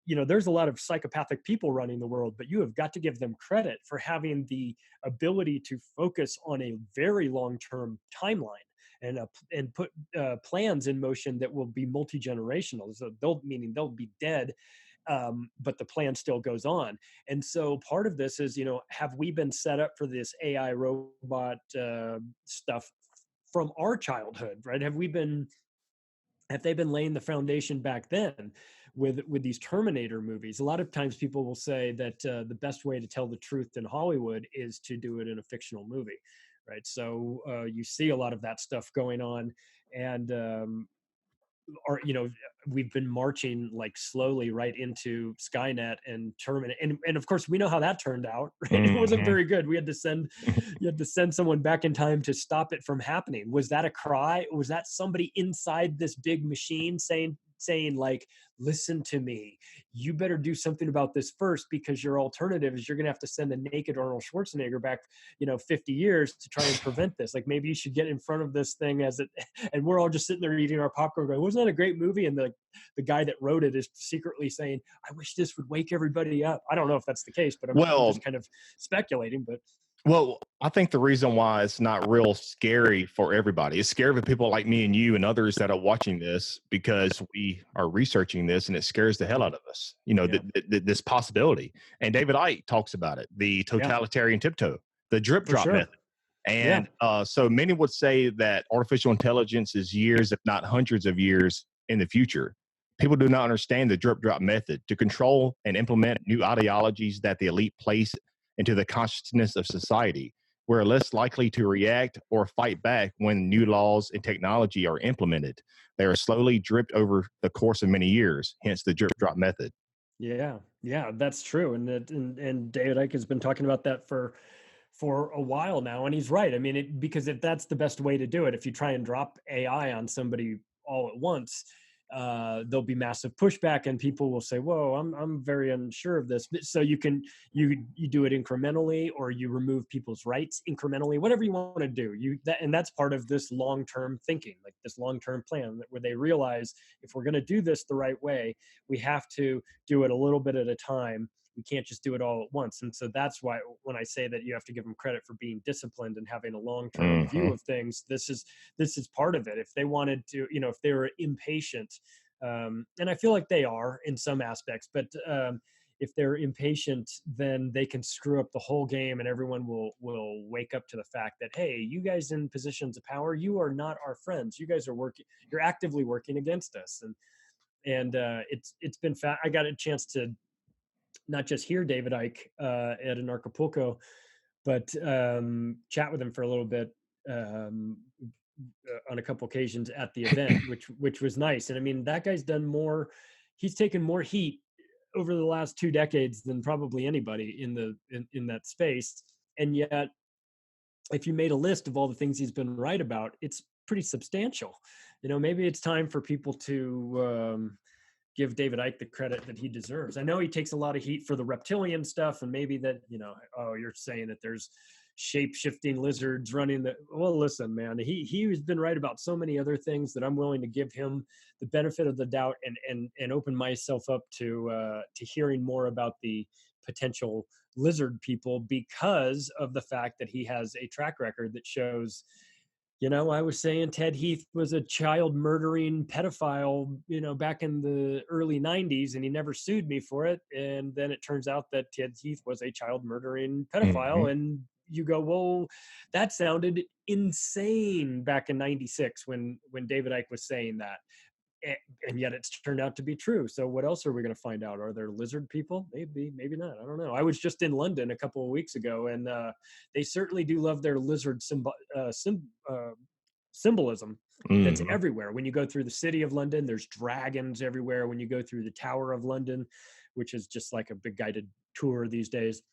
there's a lot of psychopathic people running the world, but you have got to give them credit for having the ability to focus on a very long-term timeline and put plans in motion that will be multi-generational. So meaning they'll be dead, but the plan still goes on. And so part of this is, have we been set up for this AI robot stuff from our childhood, right? Have they been laying the foundation back then with these Terminator movies? A lot of times people will say that the best way to tell the truth in Hollywood is to do it in a fictional movie, right? So you see a lot of that stuff going on, and we've been marching like slowly right into Skynet and Terminator, and of course we know how that turned out, right? It wasn't Mm-hmm. very good. You had to send someone back in time to stop it from happening. Was that a cry? Was that somebody inside this big machine saying like, listen to me, you better do something about this first, because your alternative is you're going to have to send a naked Arnold Schwarzenegger back 50 years to try and prevent this. Like, maybe you should get in front of this thing as it and we're all just sitting there eating our popcorn going, wasn't that a great movie? And the guy that wrote it is secretly saying, I wish this would wake everybody up. I don't know if that's the case, but I'm Well, just kind of speculating. But Well, I think the reason why it's not real scary for everybody, it's scary for people like me and you and others that are watching this, because we are researching this and it scares the hell out of us, Yeah. this possibility. And David Icke talks about it, the totalitarian tiptoe, the drip For drop sure. method. And so many would say that artificial intelligence is years, if not hundreds of years in the future. People do not understand the drip drop method to control and implement new ideologies that the elite place into the consciousness of society. we're less likely to react or fight back when new laws and technology are implemented. They are slowly dripped over the course of many years, hence the drip drop method. Yeah, yeah, that's true. And David Icke has been talking about that for a while now, and he's right. I mean, because if that's the best way to do it, if you try and drop AI on somebody all at once, there'll be massive pushback, and people will say, "Whoa, I'm very unsure of this." So you do it incrementally, or you remove people's rights incrementally, whatever you want to do. And that's part of this long-term thinking, like this long-term plan, where they realize if we're going to do this the right way, we have to do it a little bit at a time. We can't just do it all at once. And so that's why when I say that you have to give them credit for being disciplined and having a long-term view of things, this is part of it. If they wanted to, if they were impatient, and I feel like they are in some aspects, but if they're impatient, then they can screw up the whole game, and everyone will wake up to the fact that, hey, you guys in positions of power, you are not our friends. You guys are you're actively working against us. And it's been I got a chance to not just hear David Icke at an Acapulco, but chat with him for a little bit on a couple occasions at the event, which was nice. And I mean, that guy's done more. He's taken more heat over the last 2 decades than probably anybody in that space. And yet, if you made a list of all the things he's been right about, it's pretty substantial. Maybe it's time for people to give David Icke the credit that he deserves. I know he takes a lot of heat for the reptilian stuff, and maybe that, oh, you're saying that there's shape-shifting lizards running the, well, listen, man, he's been right about so many other things that I'm willing to give him the benefit of the doubt and open myself up to hearing more about the potential lizard people, because of the fact that he has a track record that shows, I was saying Ted Heath was a child murdering pedophile, back in the early 90s, and he never sued me for it. And then it turns out that Ted Heath was a child murdering pedophile. And you go, well, that sounded insane back in 96 when David Icke was saying that. And yet it's turned out to be true. So what else are we going to find out? Are there lizard people? Maybe not. I don't know. I was just in London a couple of weeks ago, and they certainly do love their lizard symbolism that's everywhere. When you go through the city of London, there's dragons everywhere. When you go through the Tower of London, which is just like a big guided tour these days,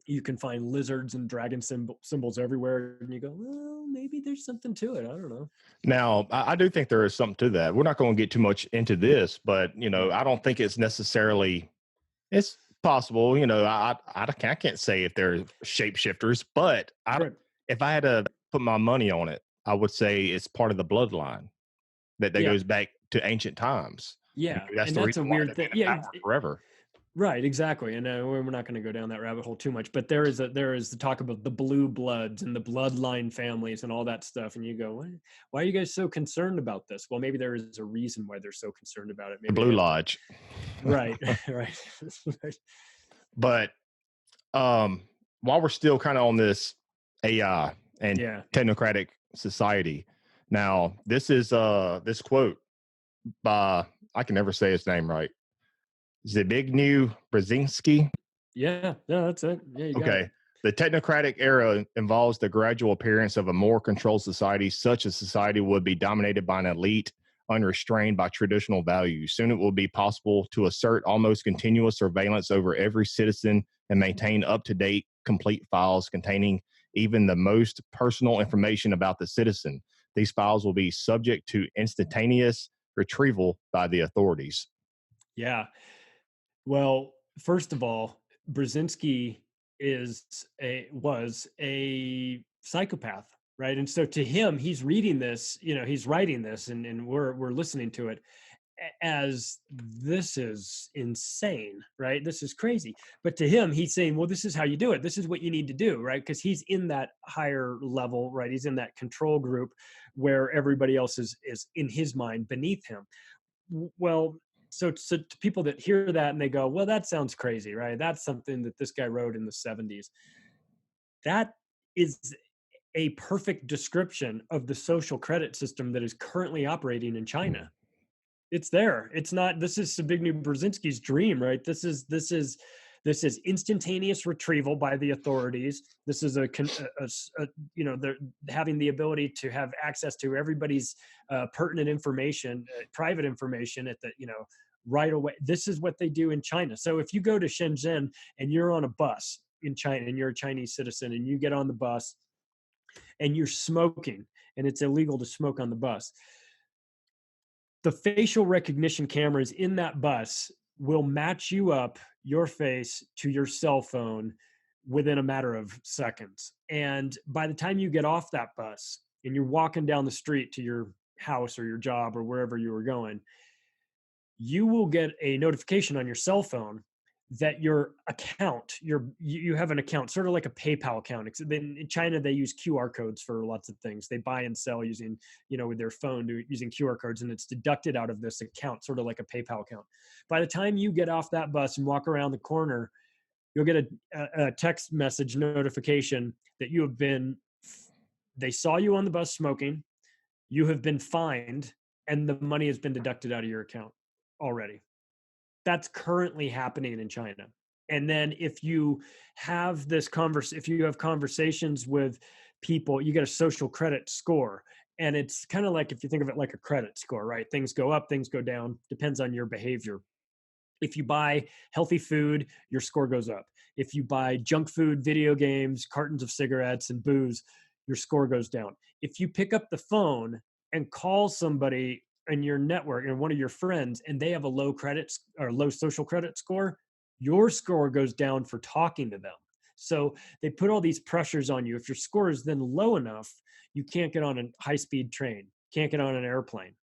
you can find lizards and dragon symbols everywhere. And you go, well, maybe there's something to it. I don't know. Now, I do think there is something to that. We're not going to get too much into this, but, I don't think it's necessarily, it's possible, I can't say if they're shapeshifters, but if I had to put my money on it, I would say it's part of the bloodline that goes back to ancient times. Yeah. That's and the that's a weird thing. Yeah. Forever. Right, exactly, and we're not going to go down that rabbit hole too much. But there is the talk about the blue bloods and the bloodline families and all that stuff, and you go, why are you guys so concerned about this? Well, maybe there is a reason why they're so concerned about it. Maybe the Blue Lodge, right, right. But while we're still kind of on this AI and technocratic society, now this is this quote by, I can never say his name right, Zbigniew Brzezinski. Yeah, that's it. Yeah, you got it. The technocratic era involves the gradual appearance of a more controlled society. Such a society would be dominated by an elite, unrestrained by traditional values. Soon it will be possible to assert almost continuous surveillance over every citizen and maintain up-to-date, complete files containing even the most personal information about the citizen. These files will be subject to instantaneous retrieval by the authorities. Yeah. Well, first of all, Brzezinski was a psychopath, right? And so to him, he's reading this, he's writing this, and we're listening to it as, this is insane, right? This is crazy. But to him, he's saying, well, this is how you do it. This is what you need to do, right? Because he's in that higher level, right? He's in that control group where everybody else is in his mind beneath him. Well, so to people that hear that and they go, well, that sounds crazy, right? That's something that this guy wrote in the 70s. That is a perfect description of the social credit system that is currently operating in China. It's there. It's not, this is Zbigniew Brzezinski's dream, right? This is This is instantaneous retrieval by the authorities. This is you know, they're having the ability to have access to everybody's pertinent information, private information at the, you know, right away. This is what they do in China. So if you go to Shenzhen and you're on a bus in China and you're a Chinese citizen and you get on the bus and you're smoking and it's illegal to smoke on the bus, the facial recognition cameras in that bus will match you up, your face to your cell phone within a matter of seconds. And by the time you get off that bus and you're walking down the street to your house or your job or wherever you were going, you will get a notification on your cell phone that your account, you have an account, sort of like a PayPal account. In China, they use QR codes for lots of things. They buy and sell using, you know, with their phone using QR codes, and it's deducted out of this account, sort of like a PayPal account. By the time you get off that bus and walk around the corner, you'll get a text message notification that you have been, they saw you on the bus smoking, you have been fined, and the money has been deducted out of your account already. That's currently happening in China. And then if you have if you have conversations with people, you get a social credit score. And it's kind of like, if you think of it like a credit score, right? Things go up, things go down, depends on your behavior. If you buy healthy food, your score goes up. If you buy junk food, video games, cartons of cigarettes, and booze, your score goes down. If you pick up the phone and call somebody in your network and one of your friends and they have a low credit or low social credit score, your score goes down for talking to them. So they put all these pressures on you. If your score is then low enough, you can't get on a high-speed train, can't get on an airplane,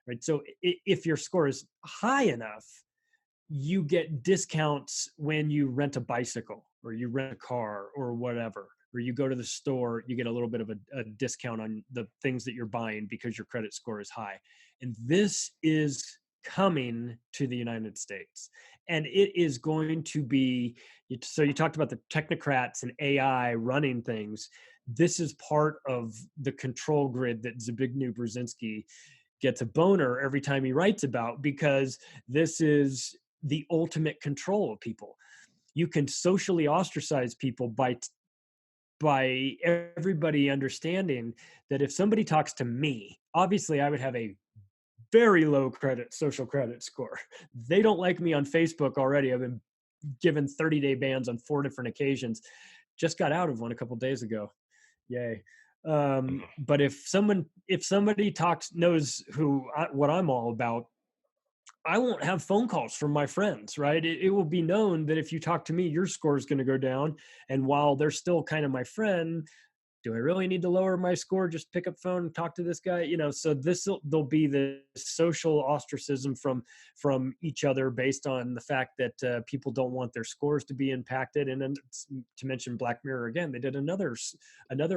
right? So if your score is high enough, you get discounts when you rent a bicycle or you rent a car or whatever, or you go to the store, you get a little bit of a discount on the things that you're buying because your credit score is high. And this is coming to the United States. And it is going to be, so you talked about the technocrats and AI running things. This is part of the control grid that Zbigniew Brzezinski gets a boner every time he writes about, because this is the ultimate control of people. You can socially ostracize people by everybody understanding that if somebody talks to me, obviously I would have a very low social credit score. They don't like me on Facebook already. I've been given 30-day bans on 4 different occasions. Just got out of one a couple days ago. Yay. But if somebody knows what I'm all about, I won't have phone calls from my friends, right? It will be known that if you talk to me, your score is going to go down. And while they're still kind of my friend, do I really need to lower my score? Just pick up phone and talk to this guy, you know? So there'll be the social ostracism from each other based on the fact that people don't want their scores to be impacted. And then, to mention Black Mirror again, they did another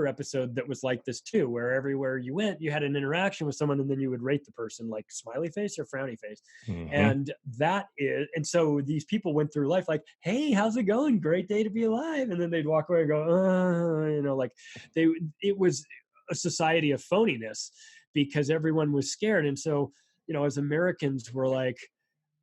episode that was like this too, where everywhere you went, you had an interaction with someone and then you would rate the person, like smiley face or frowny face. Mm-hmm. And so these people went through life like, hey, how's it going? Great day to be alive. And then they'd walk away and go, you know, like, it was a society of phoniness because everyone was scared. And so, you know, as Americans, we're like,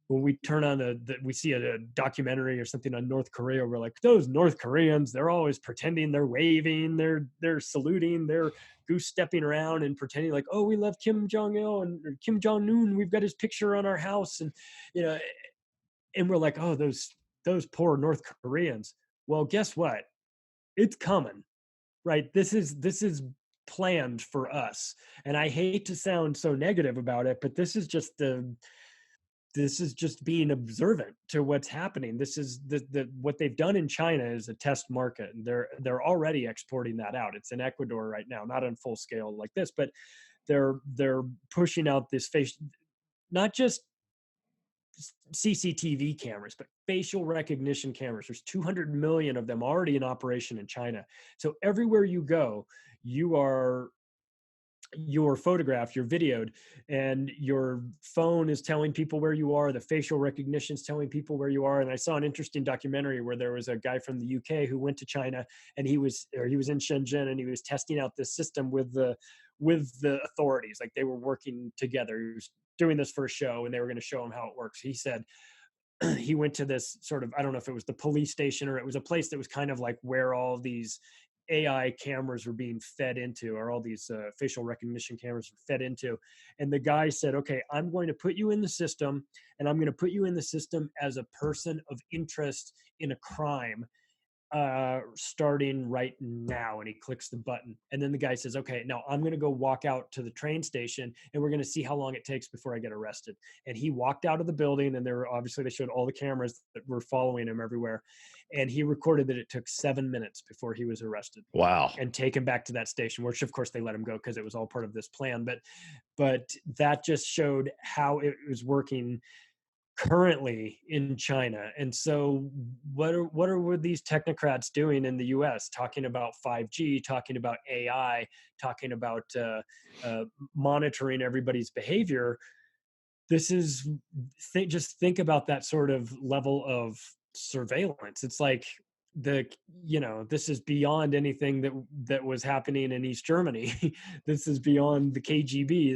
when we turn on we see a documentary or something on North Korea, we're like, those North Koreans, they're always pretending, they're waving, they're saluting, they're goose stepping around and pretending like, oh, we love Kim Jong-il or Kim Jong-un, we've got his picture on our house. And, you know, and we're like, oh, those poor North Koreans. Well, guess what? It's coming. Right. This is planned for us. And I hate to sound so negative about it, but this is just being observant to what's happening. This is what they've done in China is a test market. And they're already exporting that out. It's in Ecuador right now, not on full scale like this, but they're pushing out this not just CCTV cameras, but facial recognition cameras. There's 200 million of them already in operation in China. So everywhere you go, you're photographed, you're videoed, and your phone is telling people where you are. The facial recognition is telling people where you are. And I saw an interesting documentary where there was a guy from the UK who went to China, and he was in Shenzhen, and he was testing out this system with the authorities. Like, they were working together. He was doing this for a show, and they were going to show him how it works. He said, he went to this sort of, I don't know if it was the police station or it was a place that was kind of like where all these AI cameras were being fed into, or all these facial recognition cameras were fed into. And the guy said, okay, I'm going to put you in the system, and I'm going to put you in the system as a person of interest in a crime, starting right now. And he clicks the button, and then the guy says, okay, now I'm going to go walk out to the train station, and we're going to see how long it takes before I get arrested. And he walked out of the building, and there were, obviously they showed all the cameras that were following him everywhere, and he recorded that it took 7 minutes before he was arrested Wow. and taken back to that station, which of course they let him go because it was all part of this plan. But that just showed how it was working currently in China. And so what are these technocrats doing in the US, talking about 5G, talking about AI, talking about monitoring everybody's behavior? This is, just think about that sort of level of surveillance. It's like, this is beyond anything that was happening in East Germany. This is beyond the KGB.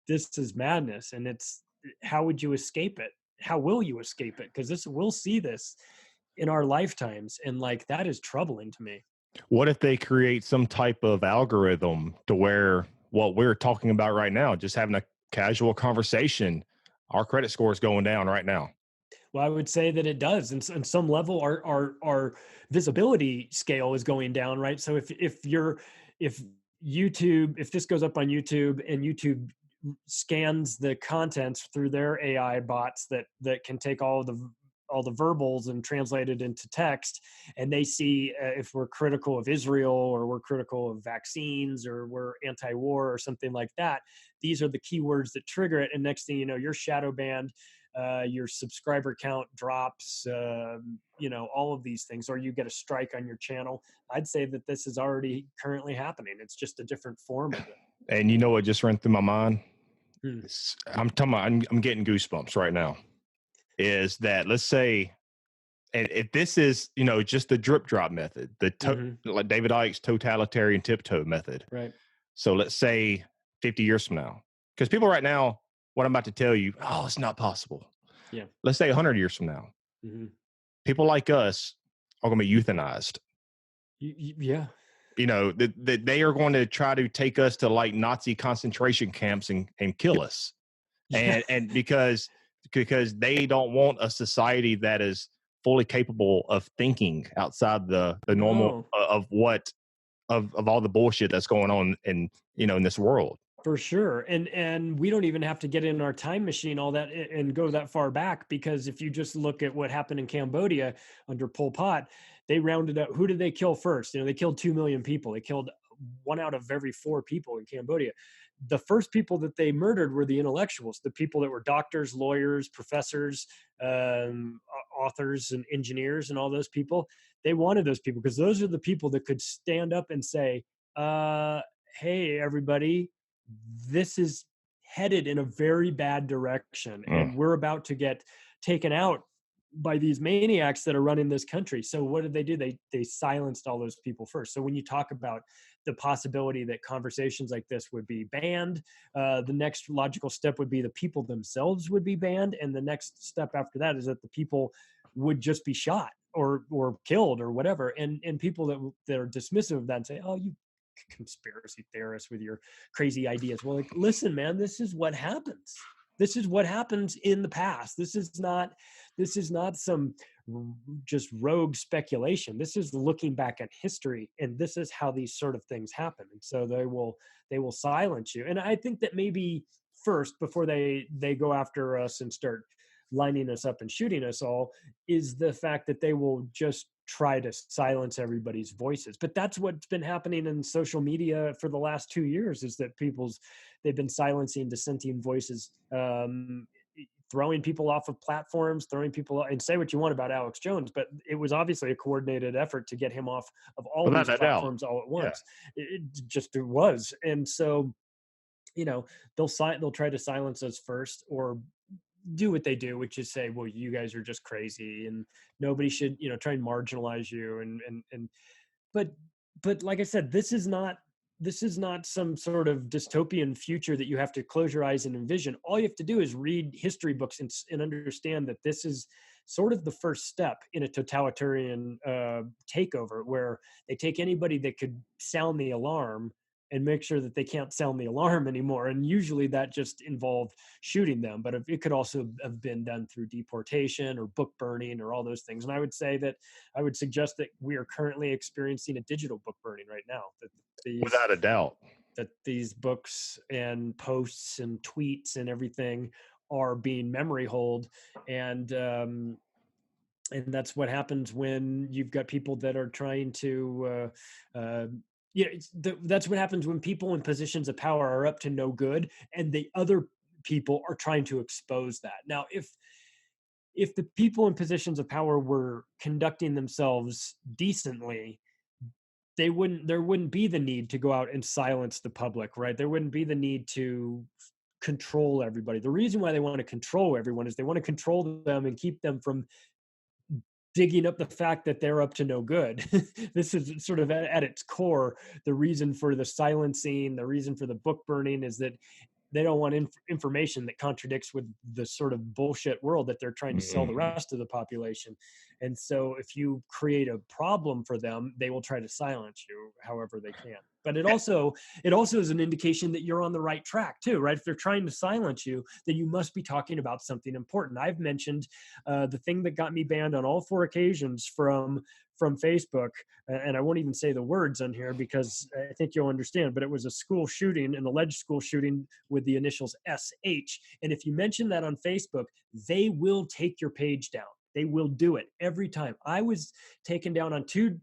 This is madness. And it's, how would you escape it? How will you escape it? Because we'll see this in our lifetimes, and like, that is troubling to me. What if they create some type of algorithm to where what we're talking about right now, just having a casual conversation, our credit score is going down right now? Well, I would say that it does. In some level, our visibility scale is going down, right? So if YouTube, if this goes up on YouTube, and YouTube scans the contents through their AI bots that can take all the verbals and translate it into text, and they see if we're critical of Israel, or we're critical of vaccines, or we're anti-war or something like that. These are the keywords that trigger it, and next thing you know, you're shadow banned. Your subscriber count drops, all of these things, or you get a strike on your channel. I'd say that this is already currently happening. It's just a different form of it. And you know what just ran through my mind? Hmm. I'm talking about, I'm getting goosebumps right now. Is that, let's say, and if this is, just the drip drop method, like David Icke's totalitarian tiptoe method. Right. So let's say 50 years from now, because people right now, what I'm about to tell you, oh, it's not possible. Yeah. Let's say 100 years from now, people like us are going to be euthanized. Yeah. That they are going to try to take us to like Nazi concentration camps and kill us. Yeah. And because they don't want a society that is fully capable of thinking outside the normal of all the bullshit that's going on in this world. For sure. And we don't even have to get in our time machine all that and go that far back, because if you just look at what happened in Cambodia under Pol Pot, they rounded up, who did they kill first? They killed 2 million people. They killed 1 out of every 4 people in Cambodia. The first people that they murdered were the intellectuals, the people that were doctors, lawyers, professors, authors, and engineers, and all those people. They wanted those people because those are the people that could stand up and say, hey, everybody, this is headed in a very bad direction, and we're about to get taken out by these maniacs that are running this country. So what did they do? They silenced all those people first. So when you talk about the possibility that conversations like this would be banned, the next logical step would be the people themselves would be banned, and the next step after that is that the people would just be shot or killed or whatever. And people that are dismissive of that and say, oh, you conspiracy theorists with your crazy ideas. Well, like, listen, man, this is what happens. This is what happens in the past. This is not some just rogue speculation. This is looking back at history, and this is how these sort of things happen. And so they will silence you. And I think that maybe first, before they go after us and start lining us up and shooting us all, is the fact that they will just try to silence everybody's voices. But that's what's been happening in social media for the last 2 years, is that they've been silencing dissenting voices, throwing people off of platforms, throwing people, and say what you want about Alex Jones, but it was obviously a coordinated effort to get him off of all these platforms all at once. Yeah. It was. And so, they'll try to silence us first, or do what they do, which is say, well, you guys are just crazy and nobody should, try and marginalize you. But like I said, this is not this is not some sort of dystopian future that you have to close your eyes and envision. All you have to do is read history books and understand that this is sort of the first step in a totalitarian takeover, where they take anybody that could sound the alarm and make sure that they can't sound the alarm anymore. And usually that just involved shooting them, but it could also have been done through deportation or book burning or all those things. And I would suggest that we are currently experiencing a digital book burning right now. Without a doubt. That these books and posts and tweets and everything are being memory holed. And that's what happens when you've got people that are trying to that's what happens when people in positions of power are up to no good, and the other people are trying to expose that. Now, if the people in positions of power were conducting themselves decently, there wouldn't be the need to go out and silence the public, right? There wouldn't be the need to control everybody. The reason why they want to control everyone is they want to control them and keep them from digging up the fact that they're up to no good. This is sort of at its core, the reason for the silencing, the reason for the book burning, is that they don't want information that contradicts with the sort of bullshit world that they're trying to sell the rest of the population. And so if you create a problem for them, they will try to silence you however they can. But it also is an indication that you're on the right track too, right? If they're trying to silence you, then you must be talking about something important. I've mentioned the thing that got me banned on all 4 occasions from Facebook, and I won't even say the words on here because I think you'll understand, but it was a school shooting, an alleged school shooting with the initials SH. And if you mention that on Facebook, they will take your page down. They will do it every time. I was taken down on 3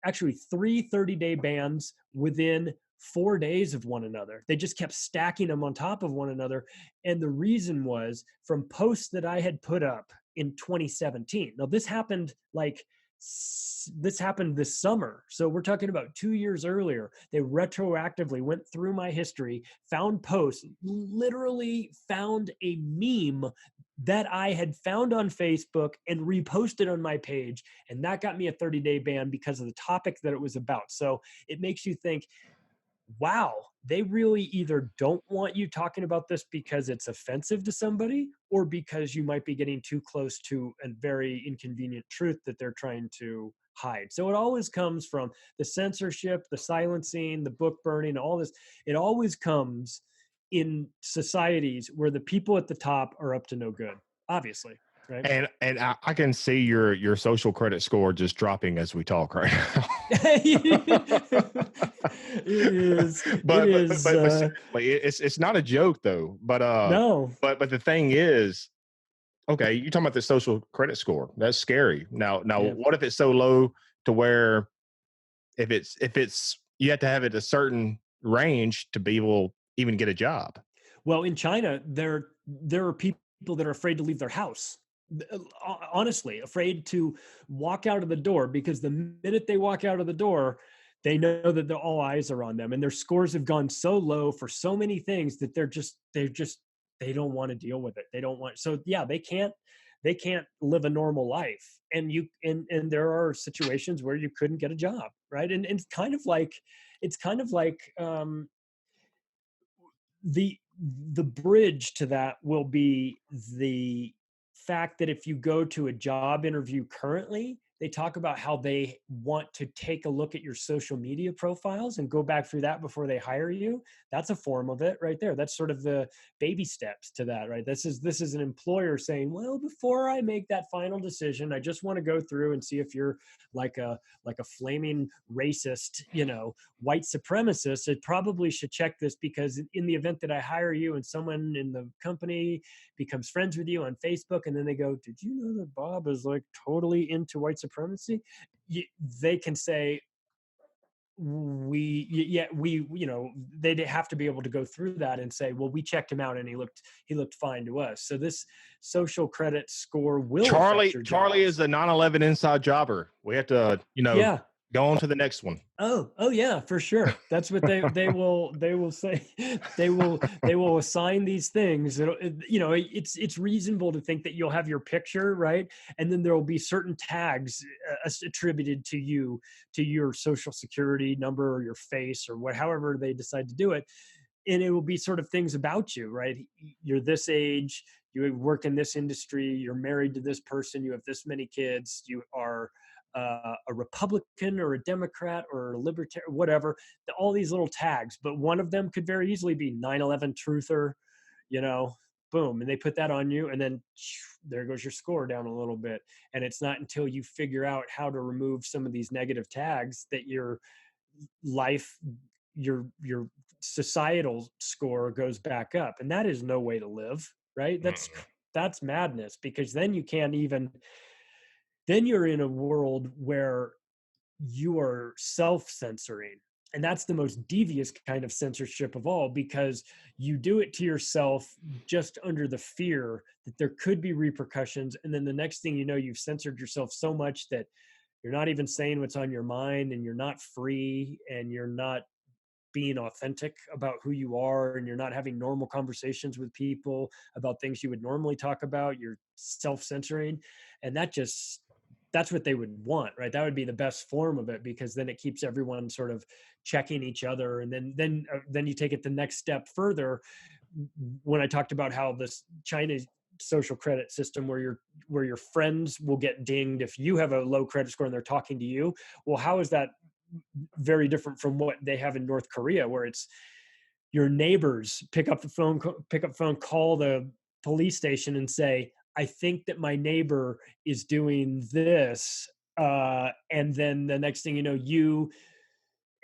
30-day bans within 4 days of one another. They just kept stacking them on top of one another. And the reason was from posts that I had put up in 2017. Now, this happened this summer. So we're talking about 2 years earlier. They retroactively went through my history, found posts, literally found a meme that I had found on Facebook and reposted on my page. And that got me a 30-day ban because of the topic that it was about. So it makes you think, wow, they really either don't want you talking about this because it's offensive to somebody, or because you might be getting too close to a very inconvenient truth that they're trying to hide. So it always comes from the censorship, the silencing, the book burning, all this. It always comes in societies where the people at the top are up to no good, obviously. Right. And I can see your social credit score just dropping as we talk right now. It is. But seriously, it's not a joke though. But no. But the thing is, okay, you're talking about the social credit score. That's scary. Now, what if it's so low to where if it's you have to have it a certain range to be able to even get a job? Well, in China, there are people that are afraid to leave their house. Honestly, afraid to walk out of the door, because the minute they walk out of the door, they know that all eyes are on them, and their scores have gone so low for so many things that they don't want to deal with it. They don't want. So yeah, they can't live a normal life. And there are situations where you couldn't get a job, right? And it's kind of like the bridge to that will be the fact that if you go to a job interview currently, they talk about how they want to take a look at your social media profiles and go back through that before they hire you. That's a form of it right there. That's sort of the baby steps to that, right? This is an employer saying, well, before I make that final decision, I just want to go through and see if you're like a flaming racist, white supremacist. I probably should check this, because in the event that I hire you and someone in the company becomes friends with you on Facebook, and then they go, did you know that Bob is like totally into white supremacy? They can say, they'd have to be able to go through that and say, well, we checked him out and he looked fine to us. So this social credit score will affect your Charlie jobs. is a 9/11 inside jobber. We have to, Yeah. Go on to the next one. Oh yeah, for sure. That's what they will say. They will assign these things. It's reasonable to think that you'll have your picture, right? And then there will be certain tags attributed to you, to your social security number or your face or however they decide to do it. And it will be sort of things about you, right? You're this age, you work in this industry, you're married to this person, you have this many kids, you are a Republican or a Democrat or a libertarian, whatever, all these little tags. But one of them could very easily be 9/11 truther, you know, boom. And they put that on you, and then there goes your score down a little bit. And it's not until you figure out how to remove some of these negative tags that your life, your societal score goes back up. And that is no way to live, right? That's madness, because then you can't even, then you're in a world where you are self-censoring, and that's the most devious kind of censorship of all, because you do it to yourself just under the fear that there could be repercussions, and then the next thing you know, you've censored yourself so much that you're not even saying what's on your mind, and you're not free, and you're not being authentic about who you are, and you're not having normal conversations with people about things you would normally talk about. You're self-censoring, and that's what they would want, right? That would be the best form of it, because then it keeps everyone sort of checking each other. And then you take it the next step further. When I talked about how this China's social credit system, where your friends will get dinged if you have a low credit score and they're talking to you, well, how is that very different from what they have in North Korea, where it's your neighbors pick up the phone, call the police station and say, I think that my neighbor is doing this. And then the next thing you know, you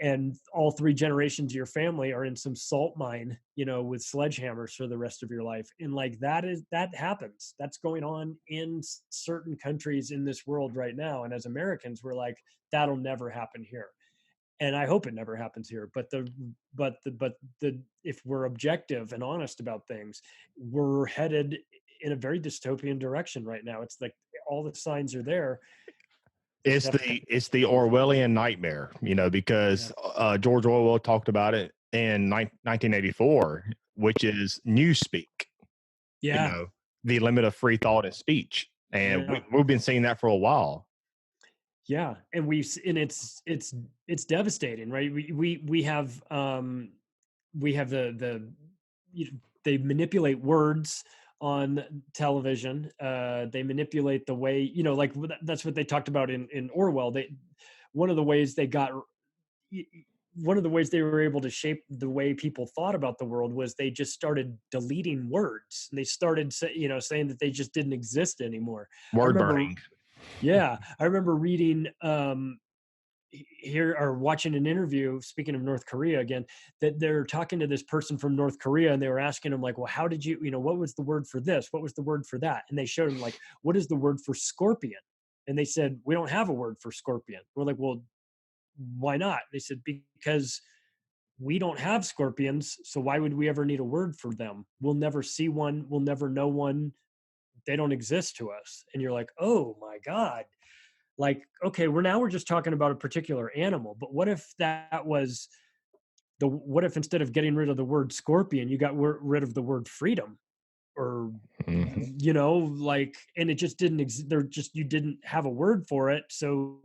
and all three generations of your family are in some salt mine, with sledgehammers for the rest of your life. And like that happens. That's going on in certain countries in this world right now. And as Americans, we're like, that'll never happen here. And I hope it never happens here. But if we're objective and honest about things, we're headed in a very dystopian direction right now. It's like all the signs are there. It's the Orwellian nightmare, because George Orwell talked about it in 1984, which is newspeak. Yeah. The limit of free thought and speech, and we've been seeing that for a while. Yeah, and it's devastating, right? We have they manipulate words on television. They manipulate the way, like that's what they talked about in Orwell. One of the ways they were able to shape the way people thought about the world was they just started deleting words, and they started saying that they just didn't exist anymore. Word burning. Yeah, I remember reading here, or watching an interview, speaking of North Korea again, that they're talking to this person from North Korea, and they were asking him like, well, how did you, what was the word for this? What was the word for that? And they showed him like, what is the word for scorpion? And they said, we don't have a word for scorpion. We're like, well, why not? They said, because we don't have scorpions, so why would we ever need a word for them? We'll never see one. We'll never know one. They don't exist to us. And you're like, oh my God. Like, okay, we're just talking about a particular animal, but what if that was what if instead of getting rid of the word scorpion, you got rid of the word freedom? Or, like, and it just didn't exist. You didn't have a word for it. So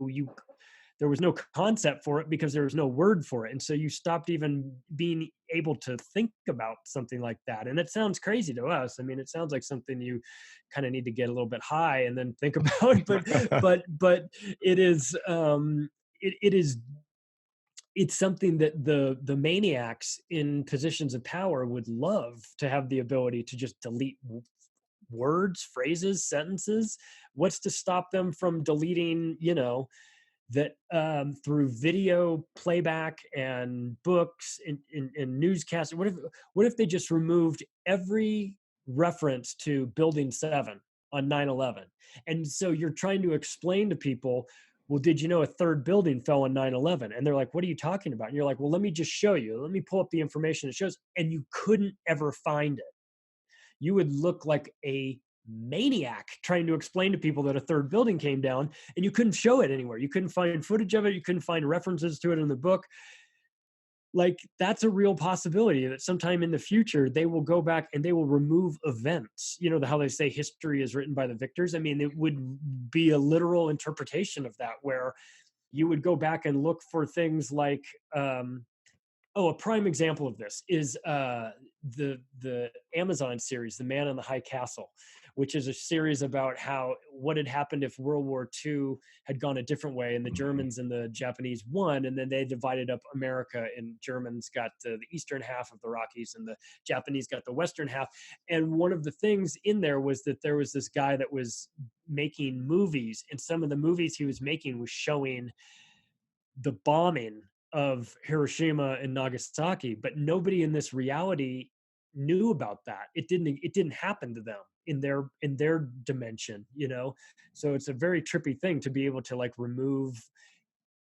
there was no concept for it because there was no word for it. And so you stopped even being able to think about something like that. And it sounds crazy to us. I mean, it sounds like something you kind of need to get a little bit high and then think about, but it is, it's something that the maniacs in positions of power would love to have the ability to just delete words, phrases, sentences. What's to stop them from deleting, that through video playback and books and newscasts? What if they just removed every reference to Building 7 on 9/11? And so you're trying to explain to people, well, did you know a third building fell on 9/11? And they're like, what are you talking about? And you're like, well, let me just show you. Let me pull up the information it shows. And you couldn't ever find it. You would look like a maniac trying to explain to people that a third building came down, and you couldn't show it anywhere. You couldn't find footage of it. You couldn't find references to it in the book. Like, that's a real possibility that sometime in the future they will go back and they will remove events. You know, how they say history is written by the victors. I mean, it would be a literal interpretation of that, where you would go back and look for things like, a prime example of this is the Amazon series, The Man in the High Castle, which is a series about what had happened if World War II had gone a different way, and the Germans and the Japanese won, and then they divided up America, and Germans got the eastern half of the Rockies, and the Japanese got the western half. And one of the things in there was that there was this guy that was making movies, and some of the movies he was making was showing the bombing of Hiroshima and Nagasaki, but nobody in this reality knew about that. It didn't happen to them in their dimension, you know? So it's a very trippy thing to be able to like remove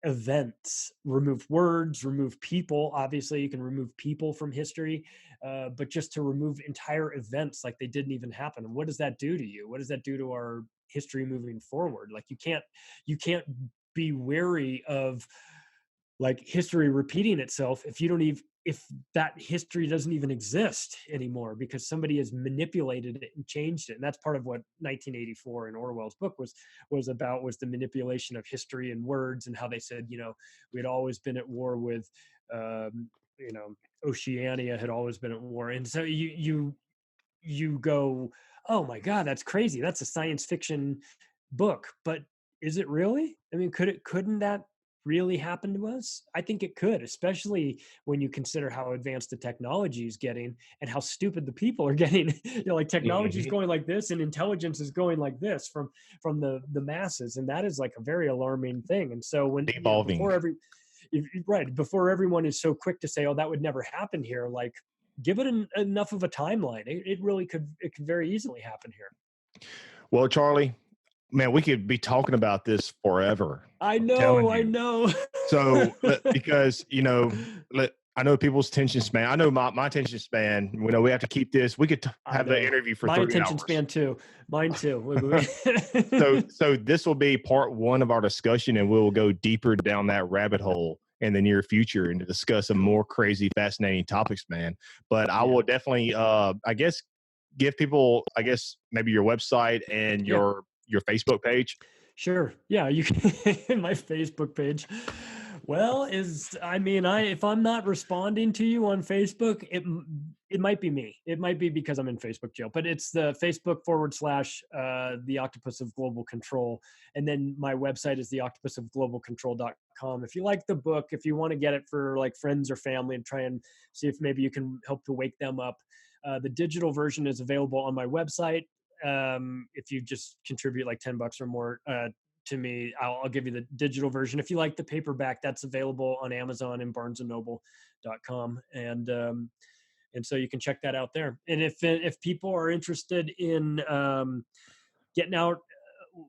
events, remove words, remove people. Obviously you can remove people from history, but just to remove entire events like they didn't even happen. And what does that do to you? What does that do to our history moving forward? Like, you can't be wary of like history repeating itself if that history doesn't even exist anymore, because somebody has manipulated it and changed it. And that's part of what 1984 in Orwell's book was about, was the manipulation of history and words, and how they said, you know, we'd always been at war with, you know, Oceania had always been at war. And so you go, oh my God, that's crazy. That's a science fiction book. But is it really? I mean, couldn't that really happen to us? I think it could, especially when you consider how advanced the technology is getting and how stupid the people are getting. You know, like technology is going like this and intelligence is going like this from the masses, and that is like a very alarming thing. And so when, you know, before everyone is so quick to say, oh, that would never happen here, like, give it enough of a timeline. It really could. It could very easily happen here. Well, Charlie, man, we could be talking about this forever. I know. So, because, you know, I know people's attention span. I know my attention span. You know, we have to keep this. We could have the interview for 3 hours. My attention span too. Mine too. So this will be part 1 of our discussion, and we'll go deeper down that rabbit hole in the near future and to discuss some more crazy, fascinating topics, man. But I will definitely, I guess, give people, I guess, maybe your website and your Facebook page. Sure. Yeah, you can. My Facebook page. Well, if I'm not responding to you on Facebook, it might be me. It might be because I'm in Facebook jail, but it's the Facebook / the Octopus of Global Control. And then my website is the octopusofglobalcontrol.com. If you like the book, if you want to get it for like friends or family and try and see if maybe you can help to wake them up, the digital version is available on my website. If you just contribute like $10 or more to me, I'll give you the digital version. If you like the paperback, that's available on Amazon and barnesandnoble.com. And so you can check that out there. And if people are interested in getting out,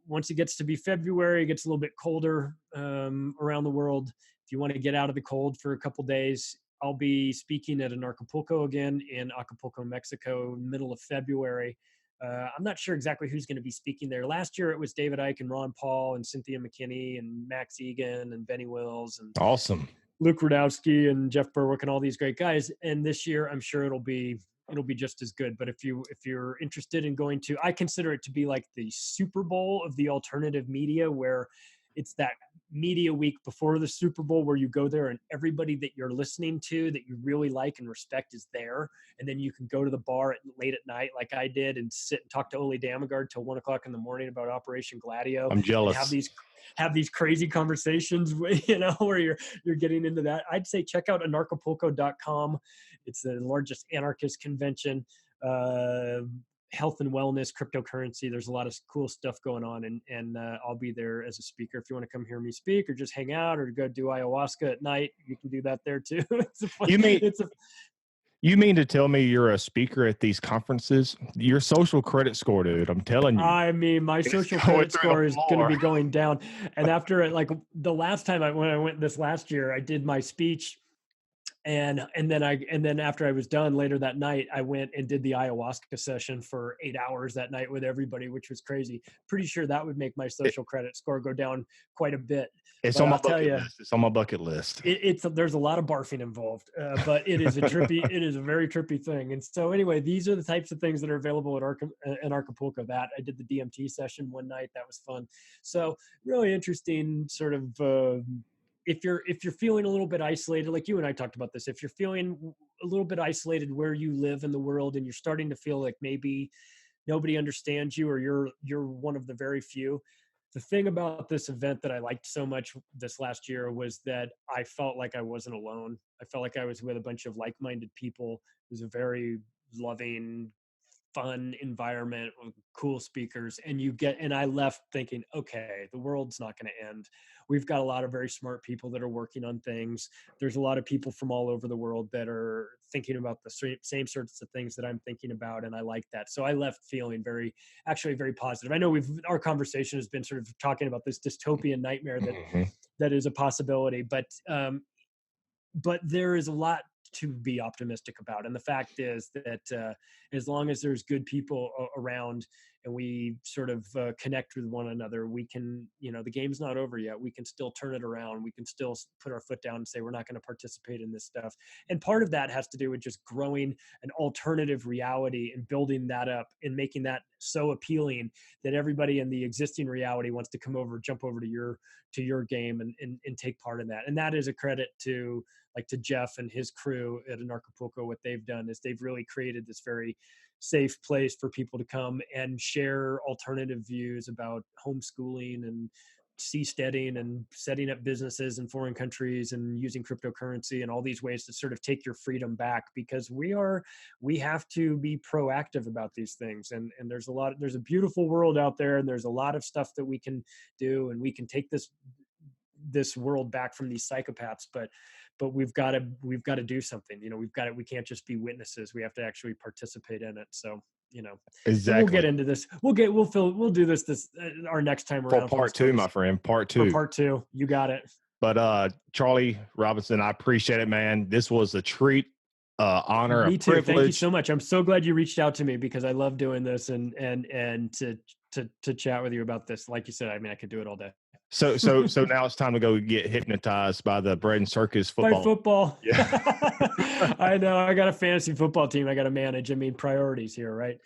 once it gets to be February, it gets a little bit colder around the world. If you want to get out of the cold for a couple days, I'll be speaking at an Acapulco again in Acapulco, Mexico, middle of February. I'm not sure exactly who's going to be speaking there. Last year it was David Icke and Ron Paul and Cynthia McKinney and Max Egan and Benny Wills and awesome Luke Rudowski and Jeff Berwick and all these great guys. And this year I'm sure it'll be just as good. But if you're interested in going to, I consider it to be like the Super Bowl of the alternative media, where it's that media week before the Super Bowl where you go there and everybody that you're listening to that you really like and respect is there. And then you can go to the bar late at night like I did and sit and talk to Ole Damagard till 1 o'clock in the morning about Operation Gladio. I'm jealous. Have these crazy conversations, you know, where you're getting into that. I'd say check out anarchapulco.com. It's the largest anarchist convention. Health and wellness, cryptocurrency. There's a lot of cool stuff going on, and I'll be there as a speaker. If you want to come hear me speak, or just hang out, or go do ayahuasca at night, you can do that there too. You mean to tell me you're a speaker at these conferences? Your social credit score, dude. I'm telling you. I mean, my social credit score is going to be going down. And after like the last time when I went this last year, I did my speech and then after I was done later that night, I went and did the ayahuasca session for 8 hours that night with everybody, which was crazy. Pretty sure that would make my It, social credit score go down quite a bit. it's But on my I'll tell bucket you, list. It's on my bucket list. it's there's a lot of barfing involved, but it is a very trippy thing. And so anyway, these are the types of things that are available in Acapulco. That I did the DMT session one night. That was fun. So really interesting sort of. If you're feeling a little bit isolated, like you and I talked about this, if you're feeling a little bit isolated where you live in the world, and you're starting to feel like maybe nobody understands you, or you're one of the very few. The thing about this event that I liked so much this last year was that I felt like I wasn't alone. I felt like I was with a bunch of like-minded people. It was a very loving, fun environment with cool speakers, and I left thinking, okay, the world's not going to end. We've got a lot of very smart people that are working on things. There's a lot of people from all over the world that are thinking about the same sorts of things that I'm thinking about, and I like that. So I left feeling actually very positive. I know our conversation has been sort of talking about this dystopian nightmare that is a possibility, but there is a lot to be optimistic about. And the fact is that as long as there's good people around, and we sort of connect with one another, we can, the game's not over yet. We can still turn it around. We can still put our foot down and say, we're not going to participate in this stuff. And part of that has to do with just growing an alternative reality and building that up and making that so appealing that everybody in the existing reality wants to jump over to your game and take part in that. And that is a credit to Jeff and his crew at Acapulco. What they've done is they've really created this very safe place for people to come and share alternative views about homeschooling and seasteading and setting up businesses in foreign countries and using cryptocurrency and all these ways to sort of take your freedom back, because we have to be proactive about these things. And there's a beautiful world out there, and there's a lot of stuff that we can do, and we can take this world back from these psychopaths, but we've got to do something. We can't just be witnesses. We have to actually participate in it. So so we'll get Exactly. into this. We'll do this our next time For around. part two, my friend. Part For two. part two, you got it. But Charlie Robinson, I appreciate it, man. This was a treat, honor, Me a too. privilege. Thank you so much. I'm so glad you reached out to me, because I love doing this and to chat with you about this. Like you said, I mean, I could do it all day. So now it's time to go get hypnotized by the bread and circus football. By football. Yeah. I know. I got a fantasy football team I got to manage. I mean, priorities here, right?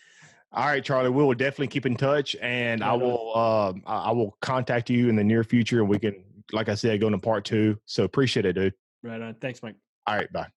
All right, Charlie. We will definitely keep in touch, and I will contact you in the near future, and we can, like I said, go into part two. So appreciate it, dude. Right on. Thanks, Mike. All right, bye.